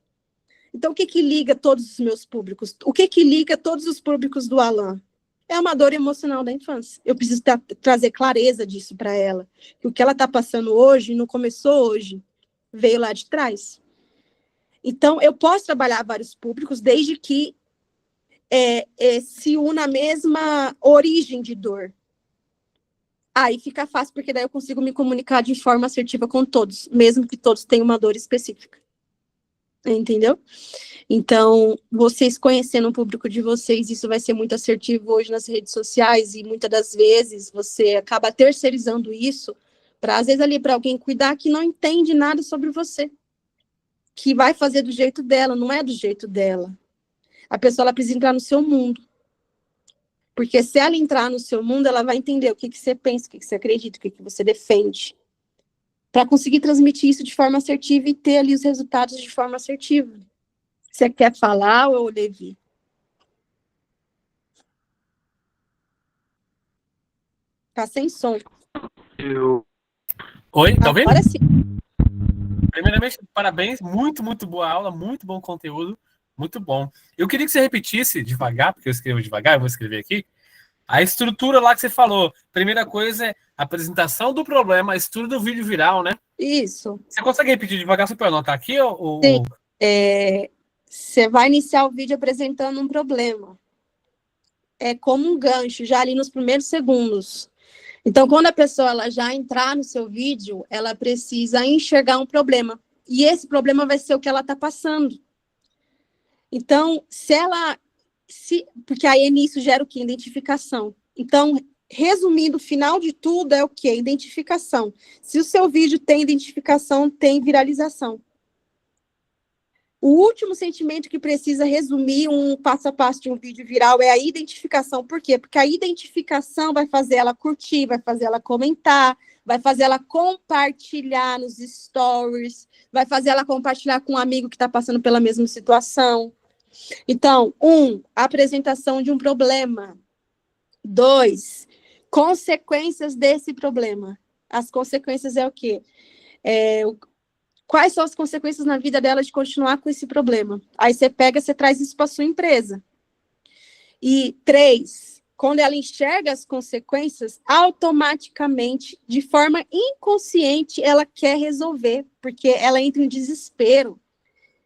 Então, o que liga todos os meus públicos? O que liga todos os públicos do Alan? É uma dor emocional da infância. Eu preciso trazer clareza disso para ela. Que o que ela está passando hoje não começou hoje, veio lá de trás. Então, eu posso trabalhar vários públicos desde que se una a mesma origem de dor. Aí fica fácil, porque daí eu consigo me comunicar de forma assertiva com todos, mesmo que todos tenham uma dor específica. Entendeu? Então, vocês conhecendo o público de vocês, isso vai ser muito assertivo hoje nas redes sociais, e muitas das vezes você acaba terceirizando isso, às vezes ali para alguém cuidar que não entende nada sobre você. que vai fazer do jeito dela, não é do jeito dela. A pessoa ela precisa entrar no seu mundo. Porque se ela entrar no seu mundo, ela vai entender o que você pensa, o que você acredita, o que você defende. Para conseguir transmitir isso de forma assertiva e ter ali os resultados de forma assertiva. Você quer falar ou Levi? Tá sem som. Oi, tá ouvindo? Agora sim. Primeiramente, parabéns, muito boa aula, muito bom conteúdo, muito bom. Eu queria que você repetisse devagar, porque eu escrevo devagar, eu vou escrever aqui, a estrutura lá que você falou. Primeira coisa é a apresentação do problema, a estrutura do vídeo viral, né? Isso. Você consegue repetir devagar só para eu anotar aqui? Sim. Você vai iniciar o vídeo apresentando um problema. É como um gancho, já ali nos primeiros segundos. Então, quando a pessoa ela já entrar no seu vídeo, ela precisa enxergar um problema. E esse problema vai ser o que ela está passando. Então, porque aí nisso gera o quê? Identificação. Então, resumindo, o final de tudo é o quê? Identificação. Se o seu vídeo tem identificação, tem viralização. O último sentimento que precisa resumir um passo a passo de um vídeo viral é a identificação. Por quê? Porque a identificação vai fazer ela curtir, vai fazer ela comentar, vai fazer ela compartilhar nos stories, vai fazer ela compartilhar com um amigo que está passando pela mesma situação. Então, 1, apresentação de um problema. 2, consequências desse problema. As consequências é o quê? Quais são as consequências na vida dela de continuar com esse problema? Aí você traz isso para sua empresa. E 3, quando ela enxerga as consequências, automaticamente, de forma inconsciente, ela quer resolver, porque ela entra em desespero.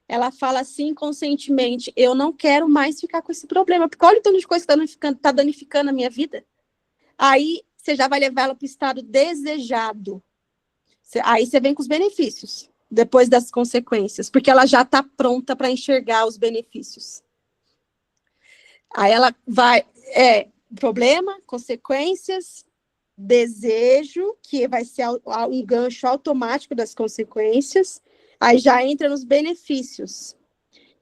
Ela fala assim inconscientemente, eu não quero mais ficar com esse problema, porque olha o tanto de coisa que está danificando a minha vida. Aí você já vai levar ela para o estado desejado. Aí você vem com os benefícios, depois das consequências, porque ela já está pronta para enxergar os benefícios. Aí ela vai, problema, consequências, desejo, que vai ser um gancho automático das consequências, aí já entra nos benefícios.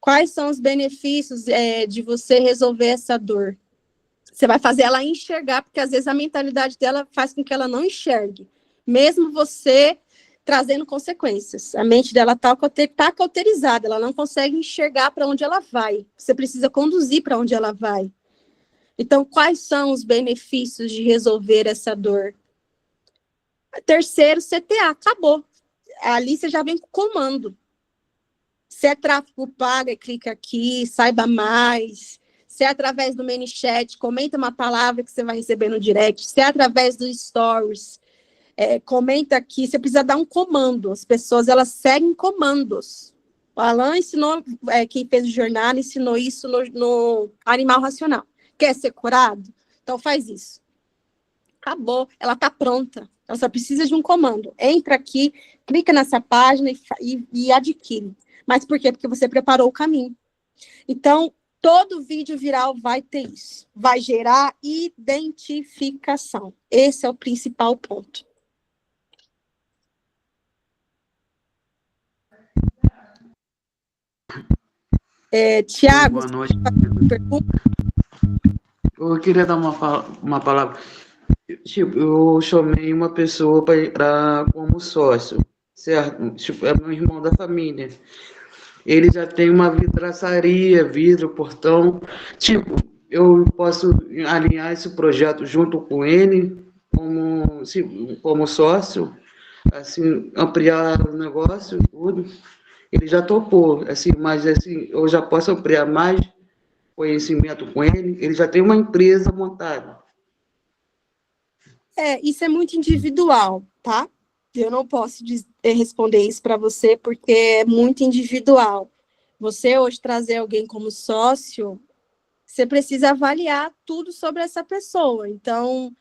Quais são os benefícios de você resolver essa dor? Você vai fazer ela enxergar, porque às vezes a mentalidade dela faz com que ela não enxergue, mesmo você trazendo consequências. A mente dela está cauterizada, ela não consegue enxergar para onde ela vai. Você precisa conduzir para onde ela vai. Então, quais são os benefícios de resolver essa dor? Terceiro, CTA, acabou. Ali você já vem com comando. Se é tráfego paga, clica aqui, saiba mais. Se é através do ManyChat, comenta uma palavra que você vai receber no direct. Se é através dos stories, comenta aqui. Você precisa dar um comando. As pessoas, elas seguem comandos. O Alan ensinou, quem fez o jornal, ensinou isso no Animal Racional. Quer ser curado? Então faz isso. Acabou. Ela está pronta. Ela só precisa de um comando. Entra aqui, clica nessa página e adquire. Mas por quê? Porque você preparou o caminho. Então, todo vídeo viral vai ter isso. Vai gerar identificação. Esse é o principal ponto. Tiago, boa noite. pergunta? Eu queria dar uma palavra. Tipo, eu chamei uma pessoa para como sócio, certo? Tipo, é meu irmão da família. Ele já tem uma vidraçaria, vidro, portão. Tipo, eu posso alinhar esse projeto junto com ele como sócio, assim, ampliar o negócio, tudo. Ele já topou, assim, mas assim, eu já posso ampliar mais conhecimento com ele. Ele já tem uma empresa montada. Isso é muito individual, tá? Eu não posso responder isso para você, porque é muito individual. Você hoje trazer alguém como sócio, você precisa avaliar tudo sobre essa pessoa. Então,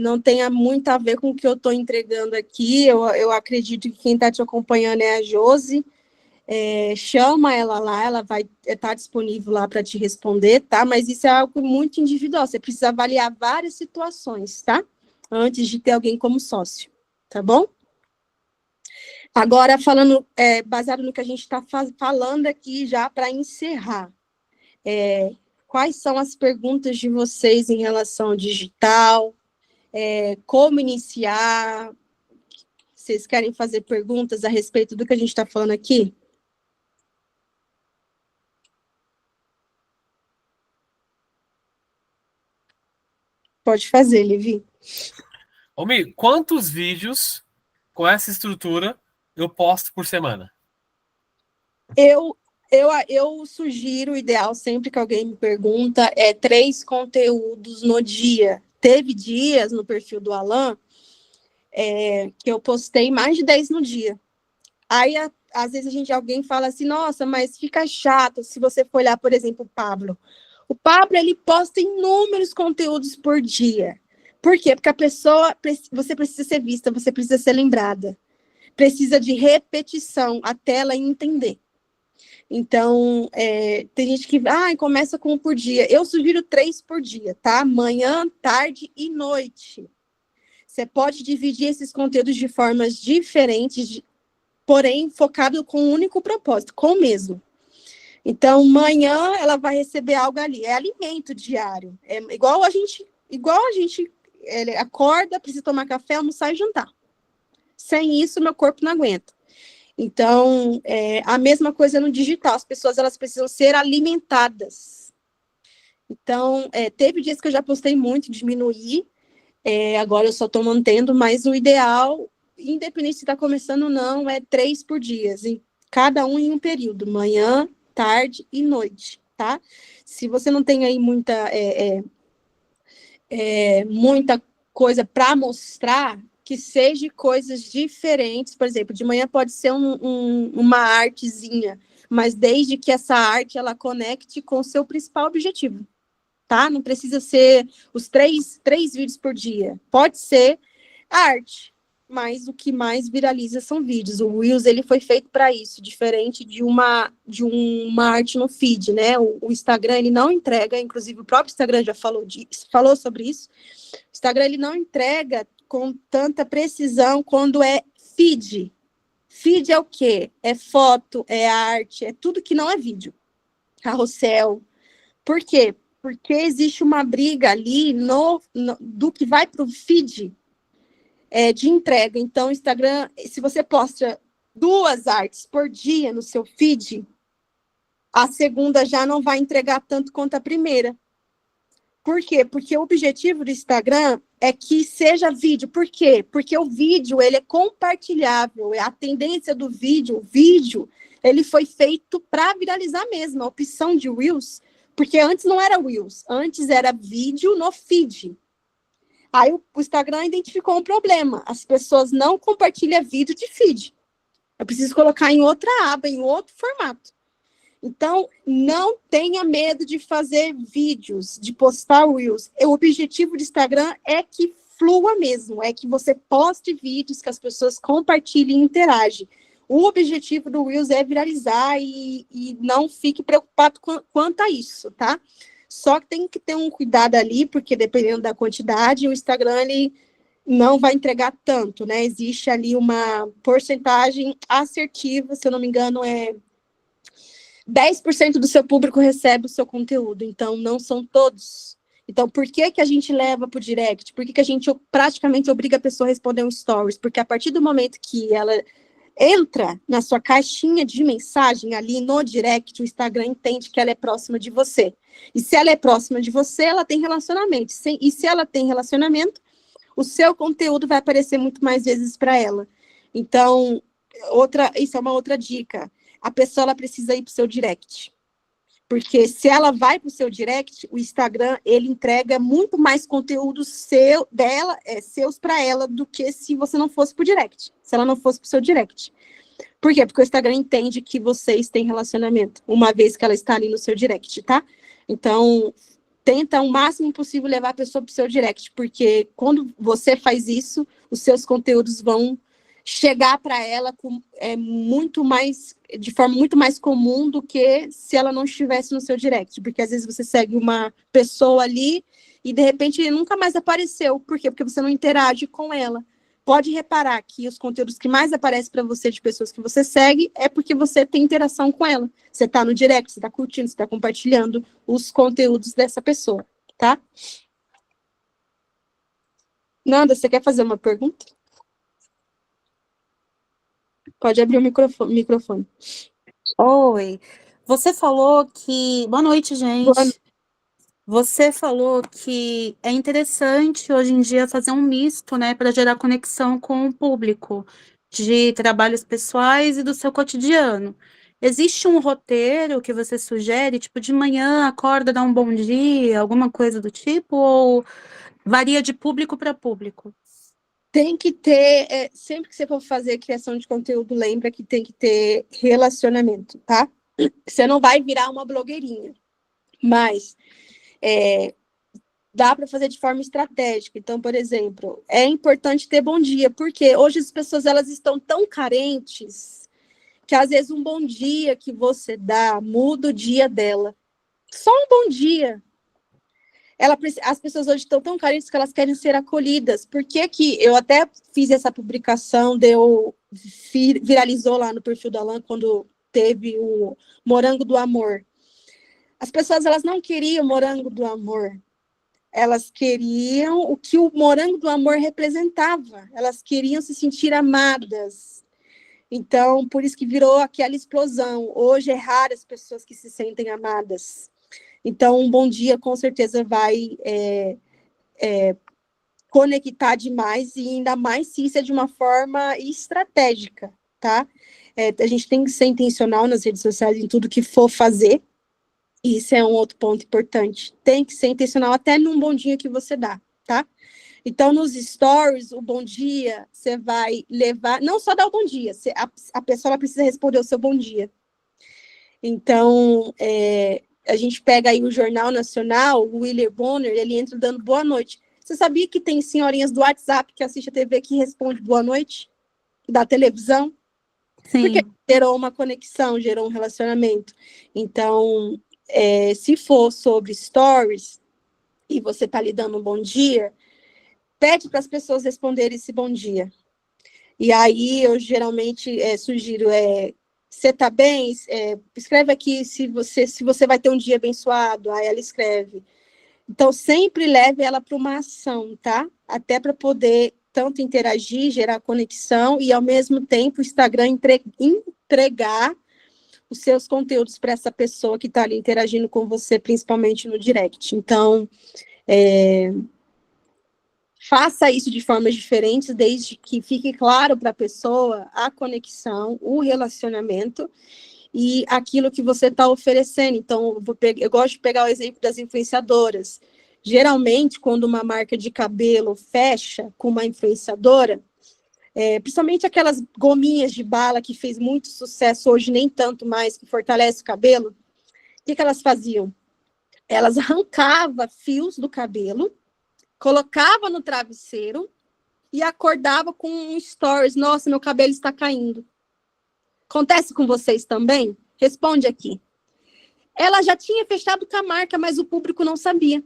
não tenha muito a ver com o que eu estou entregando aqui. Eu acredito que quem está te acompanhando é a Josi. Chama ela lá, ela vai estar disponível lá para te responder, tá? Mas isso é algo muito individual. Você precisa avaliar várias situações, tá? Antes de ter alguém como sócio, tá bom? Agora, baseado no que a gente está falando aqui já para encerrar, quais são as perguntas de vocês em relação ao digital? Como iniciar? Vocês querem fazer perguntas a respeito do que a gente está falando aqui? Pode fazer, Levi. Ô, Mi, quantos vídeos com essa estrutura eu posto por semana? Eu sugiro, o ideal, sempre que alguém me pergunta, 3 conteúdos no dia. Teve dias no perfil do Alan que eu postei mais de 10 no dia. Aí, às vezes, alguém fala assim, nossa, mas fica chato se você for olhar, por exemplo, o Pablo. O Pablo, ele posta inúmeros conteúdos por dia. Por quê? Porque você precisa ser vista, você precisa ser lembrada. Precisa de repetição até ela entender. Então, tem gente que começa com 1 por dia. Eu sugiro 3 por dia, tá? Manhã, tarde e noite. Você pode dividir esses conteúdos de formas diferentes, porém, focado com um único propósito, com o mesmo. Então, manhã, ela vai receber algo ali. É alimento diário. É igual a gente acorda, precisa tomar café, almoçar e jantar. Sem isso, meu corpo não aguenta. Então, a mesma coisa no digital. As pessoas, elas precisam ser alimentadas. Então, teve dias que eu já postei muito, diminuí. Agora eu só estou mantendo, mas o ideal, independente se está começando ou não, é 3 por dia. Cada um em um período. Manhã, tarde e noite, tá? Se você não tem aí muita coisa para mostrar, que seja coisas diferentes. Por exemplo, de manhã pode ser uma artezinha, mas desde que essa arte ela conecte com o seu principal objetivo, tá? Não precisa ser os três vídeos por dia. Pode ser arte, mas o que mais viraliza são vídeos. O Reels, ele foi feito para isso, diferente de uma arte no feed, né? O Instagram, ele não entrega, inclusive o próprio Instagram já falou sobre isso. O Instagram, ele não entrega com tanta precisão quando é feed. Feed é o quê? É foto, é arte, é tudo que não é vídeo. Carrossel. Por quê? Porque existe uma briga ali do que vai para o feed de entrega. Então, o Instagram, se você posta 2 artes por dia no seu feed, a segunda já não vai entregar tanto quanto a primeira. Por quê? Porque o objetivo do Instagram é que seja vídeo. Por quê? Porque o vídeo, ele é compartilhável. A tendência do vídeo, ele foi feito para viralizar mesmo. A opção de Reels, porque antes não era Reels, antes era vídeo no feed. Aí o Instagram identificou um problema. As pessoas não compartilham vídeo de feed. Eu preciso colocar em outra aba, em outro formato. Então, não tenha medo de fazer vídeos, de postar Reels. O objetivo do Instagram é que flua mesmo, é que você poste vídeos, que as pessoas compartilhem e interagem. O objetivo do Reels é viralizar e não fique preocupado quanto a isso, tá? Só que tem que ter um cuidado ali, porque dependendo da quantidade, o Instagram ele não vai entregar tanto, né? Existe ali uma porcentagem assertiva, se eu não me engano, 10% do seu público recebe o seu conteúdo, então não são todos. Então, por que a gente leva para o direct? Por que a gente praticamente obriga a pessoa a responder um stories? Porque a partir do momento que ela entra na sua caixinha de mensagem ali no direct, o Instagram entende que ela é próxima de você. E se ela é próxima de você, ela tem relacionamento. E se ela tem relacionamento, o seu conteúdo vai aparecer muito mais vezes para ela. Então, isso é uma outra dica. A pessoa ela precisa ir para o seu direct. Porque se ela vai para o seu direct, o Instagram, ele entrega muito mais conteúdo seus para ela do que se você não fosse para o direct. Se ela não fosse para o seu direct. Por quê? Porque o Instagram entende que vocês têm relacionamento, uma vez que ela está ali no seu direct, tá? Então, tenta o máximo possível levar a pessoa para o seu direct, porque quando você faz isso, os seus conteúdos vão chegar para ela de forma muito mais comum do que se ela não estivesse no seu direct, porque às vezes você segue uma pessoa ali e de repente ele nunca mais apareceu. Por quê? Porque você não interage com ela. pode reparar que os conteúdos que mais aparecem para você de pessoas que você segue é porque você tem interação com ela. Você está no direct, você está curtindo, você está compartilhando os conteúdos dessa pessoa, tá? Nanda, você quer fazer uma pergunta? Pode abrir o microfone. Oi. Você falou que... Boa noite, gente. Boa noite. Você falou que é interessante hoje em dia fazer um misto, né, para gerar conexão com o público de trabalhos pessoais e do seu cotidiano. Existe um roteiro que você sugere, tipo, de manhã acorda, dá um bom dia, alguma coisa do tipo, ou varia de público para público? Tem que ter, sempre que você for fazer criação de conteúdo, lembra que tem que ter relacionamento, tá? Você não vai virar uma blogueirinha, mas dá para fazer de forma estratégica. Então, por exemplo, é importante ter bom dia, porque hoje as pessoas elas estão tão carentes que às vezes um bom dia que você dá muda o dia dela. Só um bom dia. As pessoas hoje estão tão carentes que elas querem ser acolhidas. Por que que eu até fiz essa publicação, viralizou lá no perfil da Alan quando teve o Morango do Amor. As pessoas elas não queriam o Morango do Amor. Elas queriam o que o Morango do Amor representava. Elas queriam se sentir amadas. Então, por isso que virou aquela explosão. Hoje é raro as pessoas que se sentem amadas. Então, um bom dia, com certeza, vai conectar demais, e ainda mais se isso é de uma forma estratégica, tá? A gente tem que ser intencional nas redes sociais em tudo que for fazer. Isso é um outro ponto importante. Tem que ser intencional até num bom dia que você dá, tá? Então, nos stories, o bom dia, você vai levar... Não só dar o bom dia, a pessoa ela precisa responder o seu bom dia. Então, a gente pega aí o Jornal Nacional, o William Bonner, ele entra dando boa noite. Você sabia que tem senhorinhas do WhatsApp que assiste a TV que responde boa noite? Da televisão? Sim. Porque gerou uma conexão, gerou um relacionamento. Então, se for sobre stories e você está lhe dando um bom dia, pede para as pessoas responderem esse bom dia. E aí eu geralmente sugiro, você está bem? Escreve aqui se você vai ter um dia abençoado. Aí ela escreve. Então, sempre leve ela para uma ação, tá? Até para poder tanto interagir, gerar conexão e, ao mesmo tempo, o Instagram entregar os seus conteúdos para essa pessoa que está ali interagindo com você, principalmente no direct. Então, faça isso de formas diferentes, desde que fique claro para a pessoa a conexão, o relacionamento e aquilo que você está oferecendo. Então, eu gosto de pegar o exemplo das influenciadoras. Geralmente, quando uma marca de cabelo fecha com uma influenciadora, principalmente aquelas gominhas de bala que fez muito sucesso, hoje nem tanto mais, que fortalece o cabelo, o que elas faziam? Elas arrancavam fios do cabelo, colocava no travesseiro e acordava com um stories. Nossa, meu cabelo está caindo. Acontece com vocês também? Responde aqui. Ela já tinha fechado com a marca, mas o público não sabia.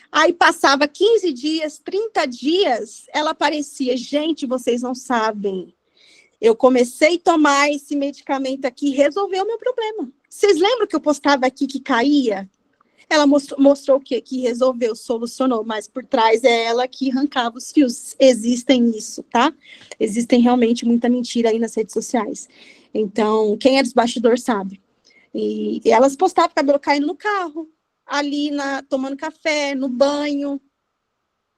Aí passava 15 dias, 30 dias, ela aparecia. Gente, vocês não sabem. Eu comecei a tomar esse medicamento aqui, resolveu o meu problema. Vocês lembram que eu postava aqui que caía? Ela mostrou o quê? Que resolveu, solucionou, mas por trás é ela que arrancava os fios. Existem isso, tá? Existem realmente muita mentira aí nas redes sociais. Então, quem é dos bastidores sabe. E elas postavam o cabelo caindo no carro, ali tomando café, no banho.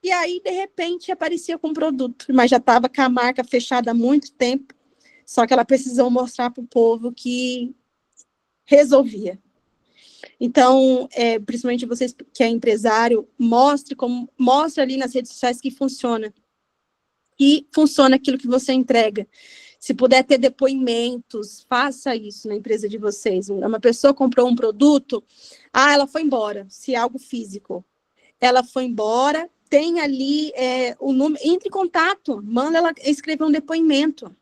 E aí, de repente, aparecia com um produto, mas já estava com a marca fechada há muito tempo, só que ela precisou mostrar para o povo que resolvia. Então, principalmente vocês que é empresário, mostre ali nas redes sociais que funciona. E funciona aquilo que você entrega. Se puder ter depoimentos, faça isso na empresa de vocês. Uma pessoa comprou um produto, ela foi embora, se é algo físico. Ela foi embora, tem ali o número, entre em contato, manda ela escrever um depoimento,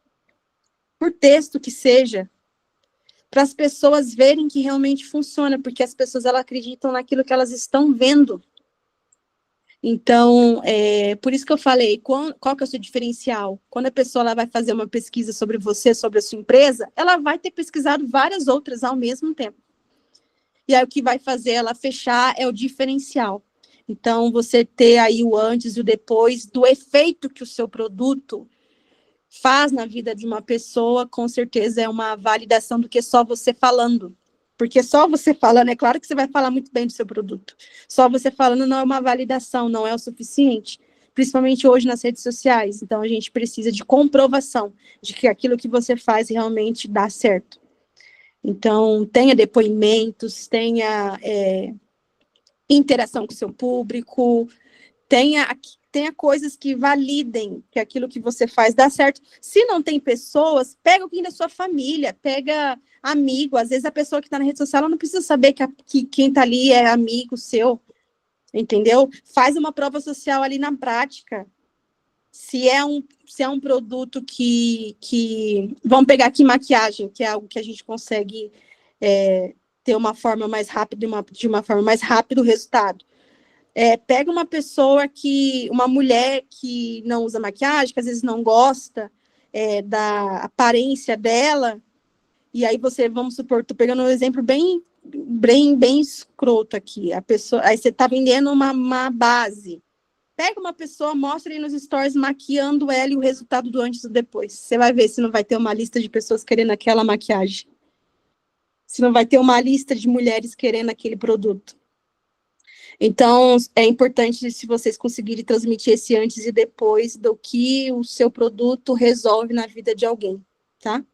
por texto que seja, para as pessoas verem que realmente funciona, porque as pessoas elas acreditam naquilo que elas estão vendo. Então, por isso que eu falei, qual que é o seu diferencial? Quando a pessoa ela vai fazer uma pesquisa sobre você, sobre a sua empresa, ela vai ter pesquisado várias outras ao mesmo tempo. E aí o que vai fazer ela fechar é o diferencial. Então, você ter aí o antes e o depois do efeito que o seu produto faz na vida de uma pessoa, com certeza é uma validação do que só você falando. Porque só você falando, é claro que você vai falar muito bem do seu produto. Só você falando não é uma validação, não é o suficiente. Principalmente hoje nas redes sociais. Então, a gente precisa de comprovação de que aquilo que você faz realmente dá certo. Então, tenha depoimentos, tenha interação com o seu público, tenha coisas que validem que aquilo que você faz dá certo. Se não tem pessoas, pega alguém da sua família, pega amigo. Às vezes a pessoa que está na rede social ela não precisa saber que quem está ali é amigo seu, entendeu? Faz uma prova social ali na prática. Se é um produto que... Vamos pegar aqui maquiagem, que é algo que a gente consegue ter uma forma mais rápida, de uma forma mais rápida o resultado. Pega uma mulher que não usa maquiagem, que às vezes não gosta da aparência dela, e aí vamos supor, estou pegando um exemplo bem escroto aqui, aí você está vendendo uma base, pega uma pessoa, mostra aí nos stories maquiando ela e o resultado do antes e do depois, você vai ver se não vai ter uma lista de pessoas querendo aquela maquiagem, se não vai ter uma lista de mulheres querendo aquele produto. Então, é importante se vocês conseguirem transmitir esse antes e depois do que o seu produto resolve na vida de alguém, tá?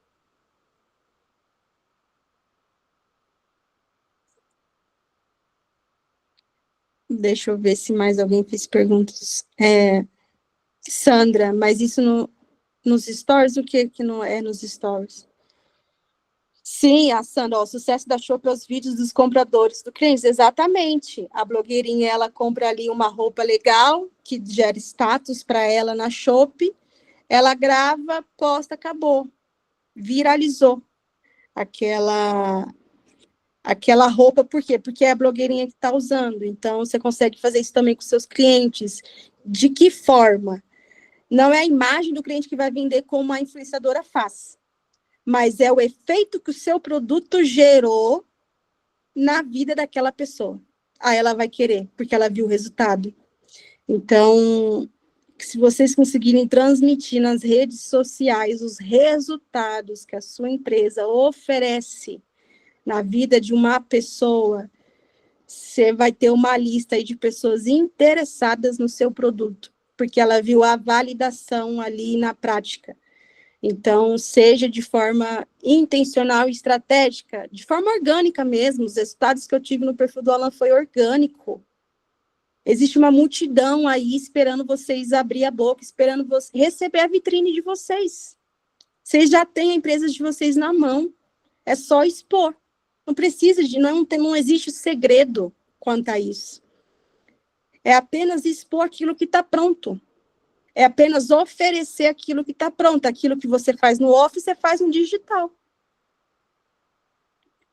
Deixa eu ver se mais alguém fez perguntas. Sandra, mas isso nos stories, o que não é nos stories? Sim, a Sandra, o sucesso da Shopee é os vídeos dos compradores do cliente, exatamente. A blogueirinha, ela compra ali uma roupa legal, que gera status para ela na Shopee, ela grava, posta, acabou. Viralizou aquela roupa, por quê? Porque é a blogueirinha que está usando. Então, você consegue fazer isso também com seus clientes. De que forma? Não é a imagem do cliente que vai vender como a influenciadora faz, mas é o efeito que o seu produto gerou na vida daquela pessoa. Aí ela vai querer, porque ela viu o resultado. Então, se vocês conseguirem transmitir nas redes sociais os resultados que a sua empresa oferece na vida de uma pessoa, você vai ter uma lista aí de pessoas interessadas no seu produto, porque ela viu a validação ali na prática. Então, seja de forma intencional e estratégica, de forma orgânica mesmo. Os resultados que eu tive no perfil do Alan foi orgânico. Existe uma multidão aí esperando vocês abrir a boca, esperando receber a vitrine de vocês. Vocês já têm a empresa de vocês na mão. É só expor. Não precisa não existe segredo quanto a isso. É apenas expor aquilo que está pronto. É apenas oferecer aquilo que está pronto. Aquilo que você faz no off, você faz no digital.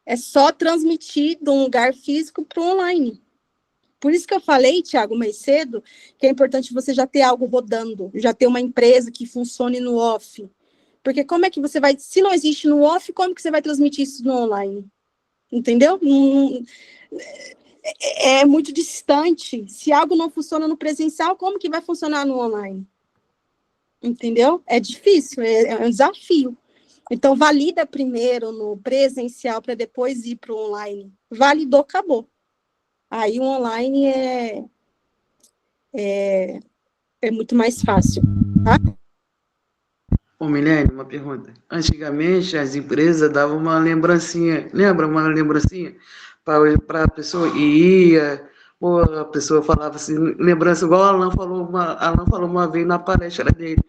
É só transmitir de um lugar físico para o online. Por isso que eu falei, Thiago, mais cedo, que é importante você já ter algo rodando, já ter uma empresa que funcione no off. Porque como é que você vai... Se não existe no off, como que você vai transmitir isso no online? Entendeu? É muito distante. Se algo não funciona no presencial, como que vai funcionar no online? Entendeu? É difícil, é um desafio. Então, valida primeiro no presencial para depois ir para o online. Validou, acabou. Aí o online é muito mais fácil, tá? Ô, Milene, uma pergunta. Antigamente, as empresas davam uma lembrancinha, lembra uma lembrancinha? Para a pessoa ia, ou a pessoa falava assim, lembrança, igual Alan falou uma vez na palestra dele.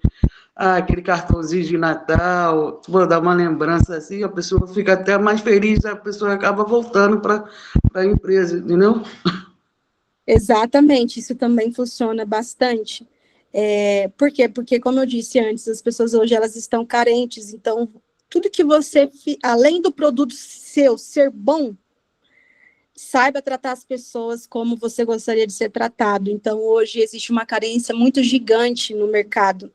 Aquele cartãozinho de Natal, vou dar uma lembrança assim, a pessoa fica até mais feliz, a pessoa acaba voltando para a empresa, entendeu? Exatamente, isso também funciona bastante. Por quê? Porque, como eu disse antes, as pessoas hoje elas estão carentes, então tudo que você, além do produto seu ser bom, saiba tratar as pessoas como você gostaria de ser tratado. Então, hoje existe uma carência muito gigante no mercado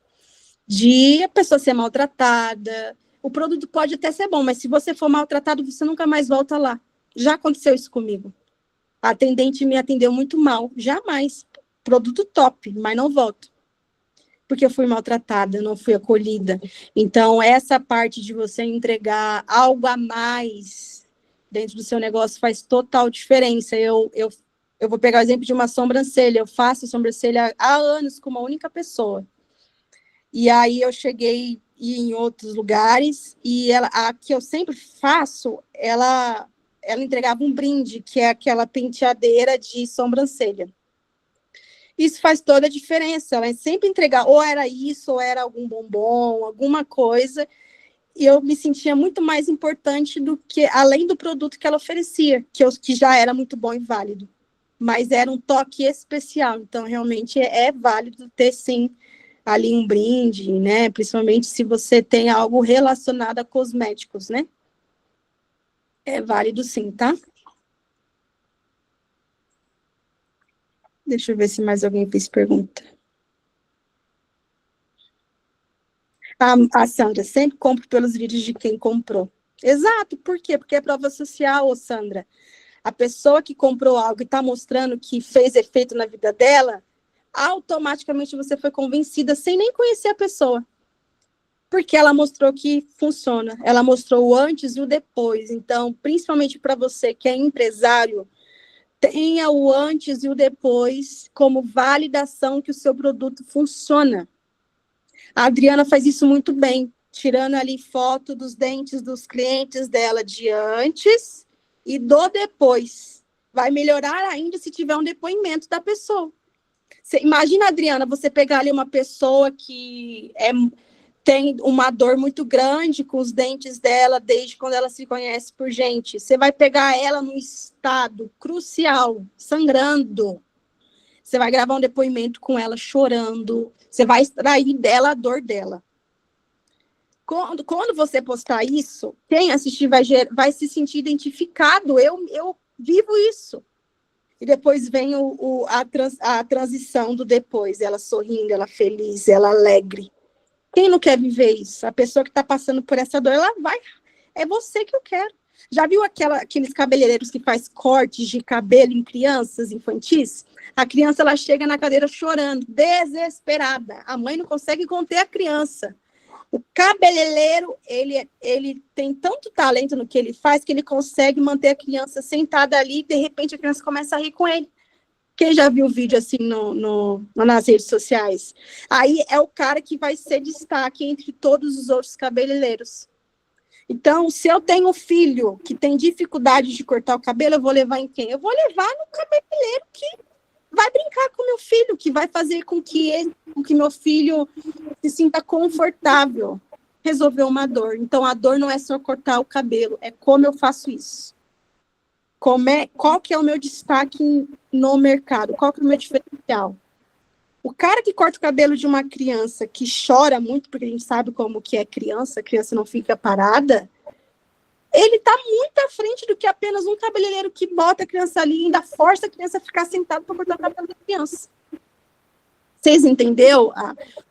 de a pessoa ser maltratada. O produto pode até ser bom, mas se você for maltratado, você nunca mais volta lá. Já aconteceu isso comigo. A atendente me atendeu muito mal. Jamais. Produto top, mas não volto. Porque eu fui maltratada, não fui acolhida. Então, essa parte de você entregar algo a mais dentro do seu negócio faz total diferença. Eu vou pegar o exemplo de uma sobrancelha. Eu faço sobrancelha há anos com uma única pessoa. E aí eu cheguei em outros lugares e a que eu sempre faço, ela entregava um brinde, que é aquela penteadeira de sobrancelha. Isso faz toda a diferença. Ela sempre entregava, ou era isso, ou era algum bombom, alguma coisa, e eu me sentia muito mais importante do que, além do produto que ela oferecia, que já era muito bom e válido. Mas era um toque especial, então realmente é válido ter, sim, ali um brinde, né? Principalmente se você tem algo relacionado a cosméticos, né? É válido sim, tá? Deixa eu ver se mais alguém fez pergunta. A Sandra, sempre compro pelos vídeos de quem comprou. Exato, por quê? Porque é prova social, ô Sandra. A pessoa que comprou algo e está mostrando que fez efeito na vida dela, automaticamente você foi convencida sem nem conhecer a pessoa. Porque ela mostrou que funciona. Ela mostrou o antes e o depois. Então, principalmente para você que é empresário, tenha o antes e o depois como validação que o seu produto funciona. A Adriana faz isso muito bem, tirando ali foto dos dentes dos clientes dela de antes e do depois. Vai melhorar ainda se tiver um depoimento da pessoa. Imagina, Adriana, você pegar ali uma pessoa que tem uma dor muito grande com os dentes dela desde quando ela se conhece por gente. Você vai pegar ela num estado crucial, sangrando. Você vai gravar um depoimento com ela chorando. Você vai extrair dela a dor dela. Quando você postar isso, quem assistir vai se sentir identificado. Eu vivo isso. E depois vem a transição do depois. Ela sorrindo, ela feliz, ela alegre. Quem não quer viver isso? A pessoa que está passando por essa dor, ela vai. É você que eu quero. Já viu aqueles cabeleireiros que faz cortes de cabelo em crianças infantis? A criança, ela chega na cadeira chorando, desesperada. A mãe não consegue conter a criança. O cabeleireiro, ele tem tanto talento no que ele faz que ele consegue manter a criança sentada ali e, de repente, a criança começa a rir com ele. Quem já viu o vídeo assim nas redes sociais? Aí é o cara que vai ser destaque entre todos os outros cabeleireiros. Então, se eu tenho um filho que tem dificuldade de cortar o cabelo, eu vou levar em quem? Eu vou levar no cabeleireiro que vai brincar com meu filho, que vai fazer com que meu filho se sinta confortável, resolver uma dor. Então, a dor não é só cortar o cabelo, é como eu faço isso. Qual que é o meu destaque no mercado? Qual que é o meu diferencial? O cara que corta o cabelo de uma criança que chora muito, porque a gente sabe como que é criança, a criança não fica parada, ele está muito à frente do que apenas um cabeleireiro que bota a criança ali e ainda força a criança a ficar sentada para cortar o cabelo da criança. Vocês entenderam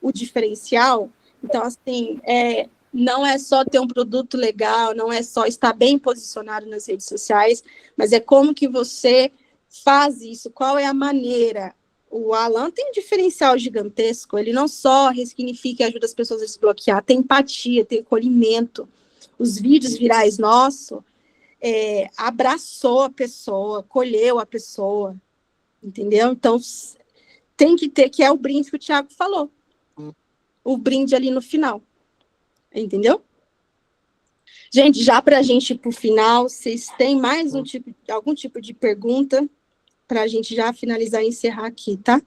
o diferencial? Então, assim, não é só ter um produto legal, não é só estar bem posicionado nas redes sociais, mas é como que você faz isso, qual é a maneira. O Alan tem um diferencial gigantesco, ele não só ressignifica e ajuda as pessoas a desbloquear, tem empatia, tem acolhimento. Os vídeos virais nossos abraçou a pessoa, acolheu a pessoa, entendeu? Então, tem que ter, que é o brinde que o Thiago falou, o brinde ali no final. Entendeu? Gente, já para a gente ir para o final, vocês têm mais algum tipo de pergunta para a gente já finalizar e encerrar aqui, tá?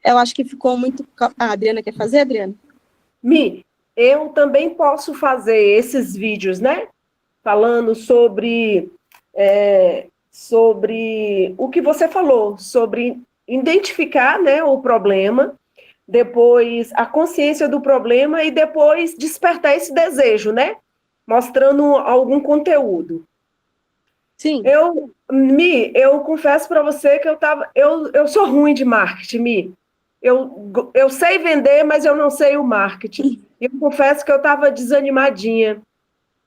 Eu acho que ficou muito... A Adriana quer fazer, Adriana? Eu também posso fazer esses vídeos, né? Falando sobre o que você falou, sobre identificar, né, o problema, depois a consciência do problema e depois despertar esse desejo, né? Mostrando algum conteúdo. Sim. Eu confesso para você que eu sou ruim de marketing, Mi. Eu sei vender, mas eu não sei o marketing. E eu confesso que eu estava desanimadinha,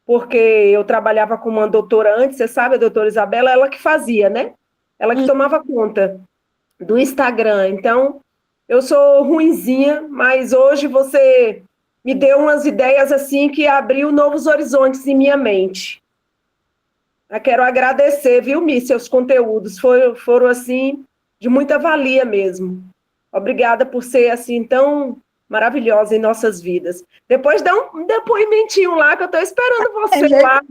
porque eu trabalhava com uma doutora antes, você sabe, a doutora Isabela, ela que fazia, né? Ela que tomava conta do Instagram. Então, eu sou ruinzinha, mas hoje você me deu umas ideias assim que abriu novos horizontes em minha mente. Eu quero agradecer, viu, Mi? Seus conteúdos foram assim, de muita valia mesmo. Obrigada por ser assim tão maravilhosa em nossas vidas. Depois dá um depoimentinho lá, que eu estou esperando você lá.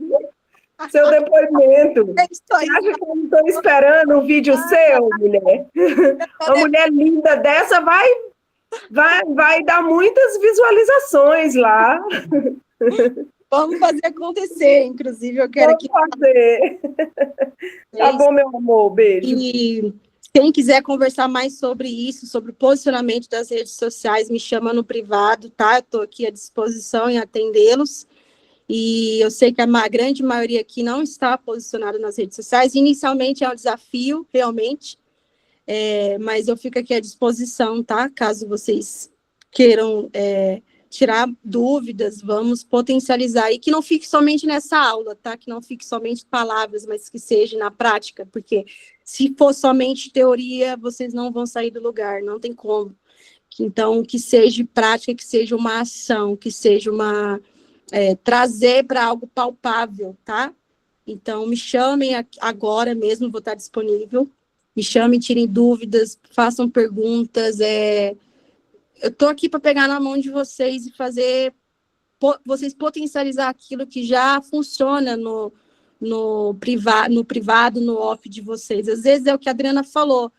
Seu depoimento. Você acha que eu não estou esperando um vídeo seu, mulher? Uma mulher linda dessa vai dar muitas visualizações lá. Vamos fazer acontecer, inclusive, eu quero Vamos fazer. Tá bom, meu amor, beijo. E quem quiser conversar mais sobre isso, sobre o posicionamento das redes sociais, me chama no privado, tá? Eu estou aqui à disposição em atendê-los. E eu sei que a grande maioria aqui não está posicionada nas redes sociais. Inicialmente é um desafio, realmente, mas eu fico aqui à disposição, tá? Caso vocês queiram tirar dúvidas, vamos potencializar. E que não fique somente nessa aula, tá? Que não fique somente palavras, mas que seja na prática, porque se for somente teoria, vocês não vão sair do lugar, não tem como. Então, que seja prática, que seja uma ação, que seja trazer para algo palpável, tá? Então, me chamem agora mesmo, vou estar disponível. Me chamem, tirem dúvidas, façam perguntas. Eu estou aqui para pegar na mão de vocês e fazer vocês potencializar aquilo que já funciona no privado, no off de vocês. Às vezes é o que a Adriana falou,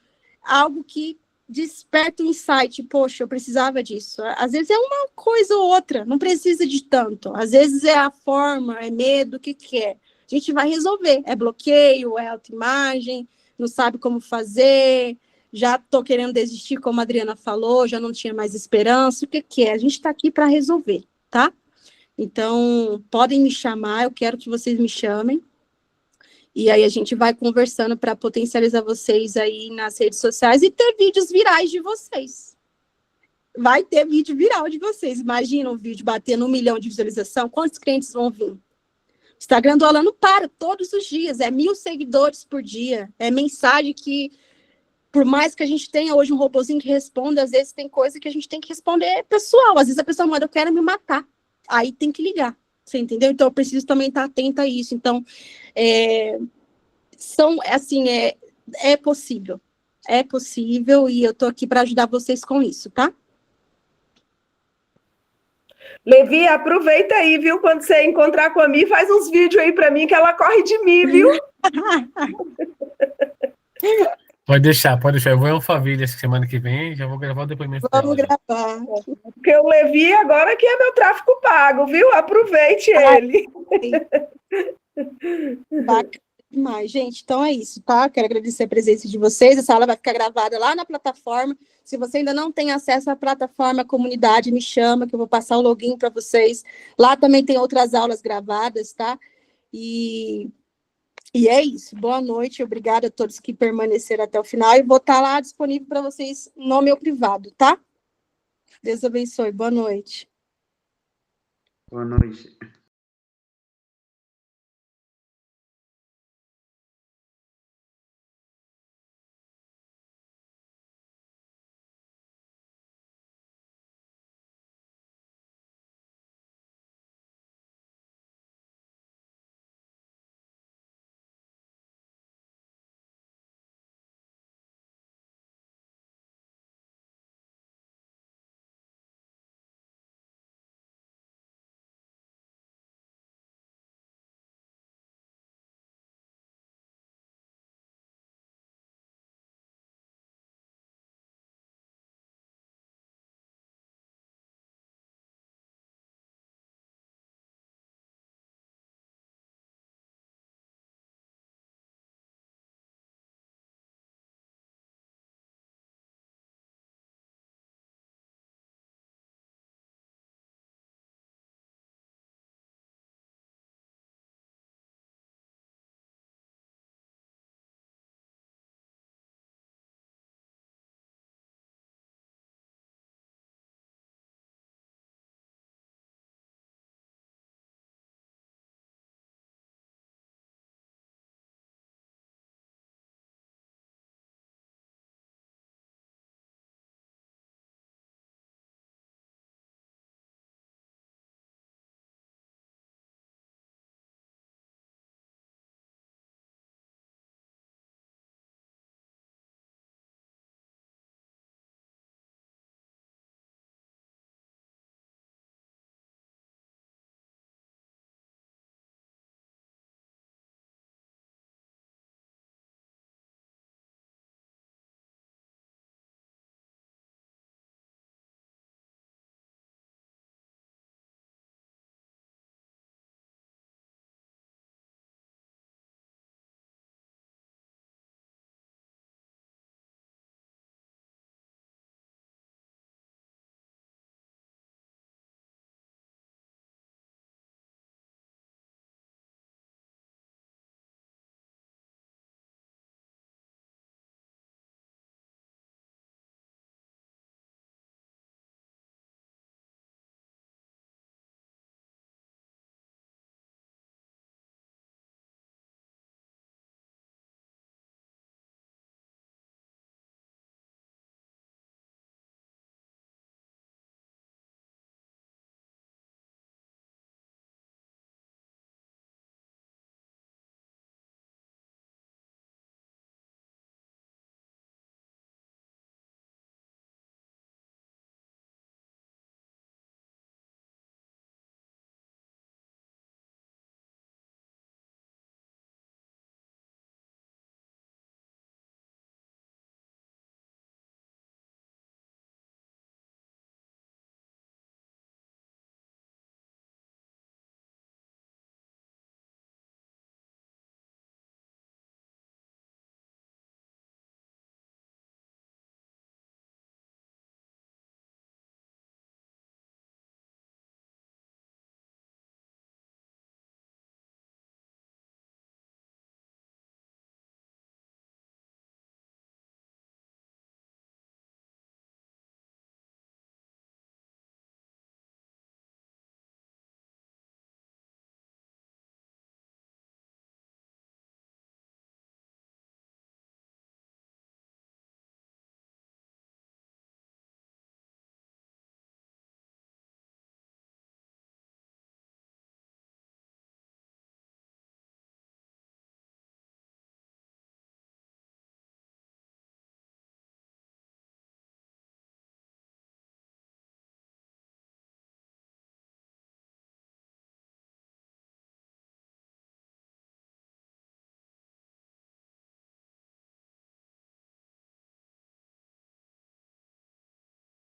algo que desperta um insight, poxa, eu precisava disso. Às vezes é uma coisa ou outra, não precisa de tanto. Às vezes é a forma, é medo, o que é? A gente vai resolver. É bloqueio, é autoimagem, não sabe como fazer, já estou querendo desistir, como a Adriana falou, já não tinha mais esperança, o que é? A gente está aqui para resolver, tá? Então, podem me chamar, eu quero que vocês me chamem. E aí a gente vai conversando para potencializar vocês aí nas redes sociais e ter vídeos virais de vocês. Vai ter vídeo viral de vocês. Imagina um vídeo batendo 1 milhão de visualização, quantos clientes vão vir? O Instagram do Alan não para todos os dias, 1.000 seguidores por dia. É mensagem que, por mais que a gente tenha hoje um robozinho que responda, às vezes tem coisa que a gente tem que responder pessoal. Às vezes a pessoa manda, eu quero me matar. Aí tem que ligar. Você entendeu? Então, eu preciso também estar atenta a isso. Então, é possível. É possível e eu estou aqui para ajudar vocês com isso, tá? Levi, aproveita aí, viu? Quando você encontrar com a Mi, faz uns vídeos aí para mim, que ela corre de mim, viu? Pode deixar. Eu vou em Alphaville essa semana que vem, já vou gravar o depoimento Vamos dela. gravar. Porque o Levi agora que é meu tráfico pago, viu? Aproveite ele. Bacana demais, gente. Então é isso, tá? Quero agradecer a presença de vocês. Essa aula vai ficar gravada lá na plataforma. Se você ainda não tem acesso à plataforma, comunidade, me chama, que eu vou passar o login para vocês. Lá também tem outras aulas gravadas, tá? E é isso. Boa noite. Obrigada a todos que permaneceram até o final. E vou estar lá disponível para vocês no meu privado, tá? Deus abençoe. Boa noite. Boa noite.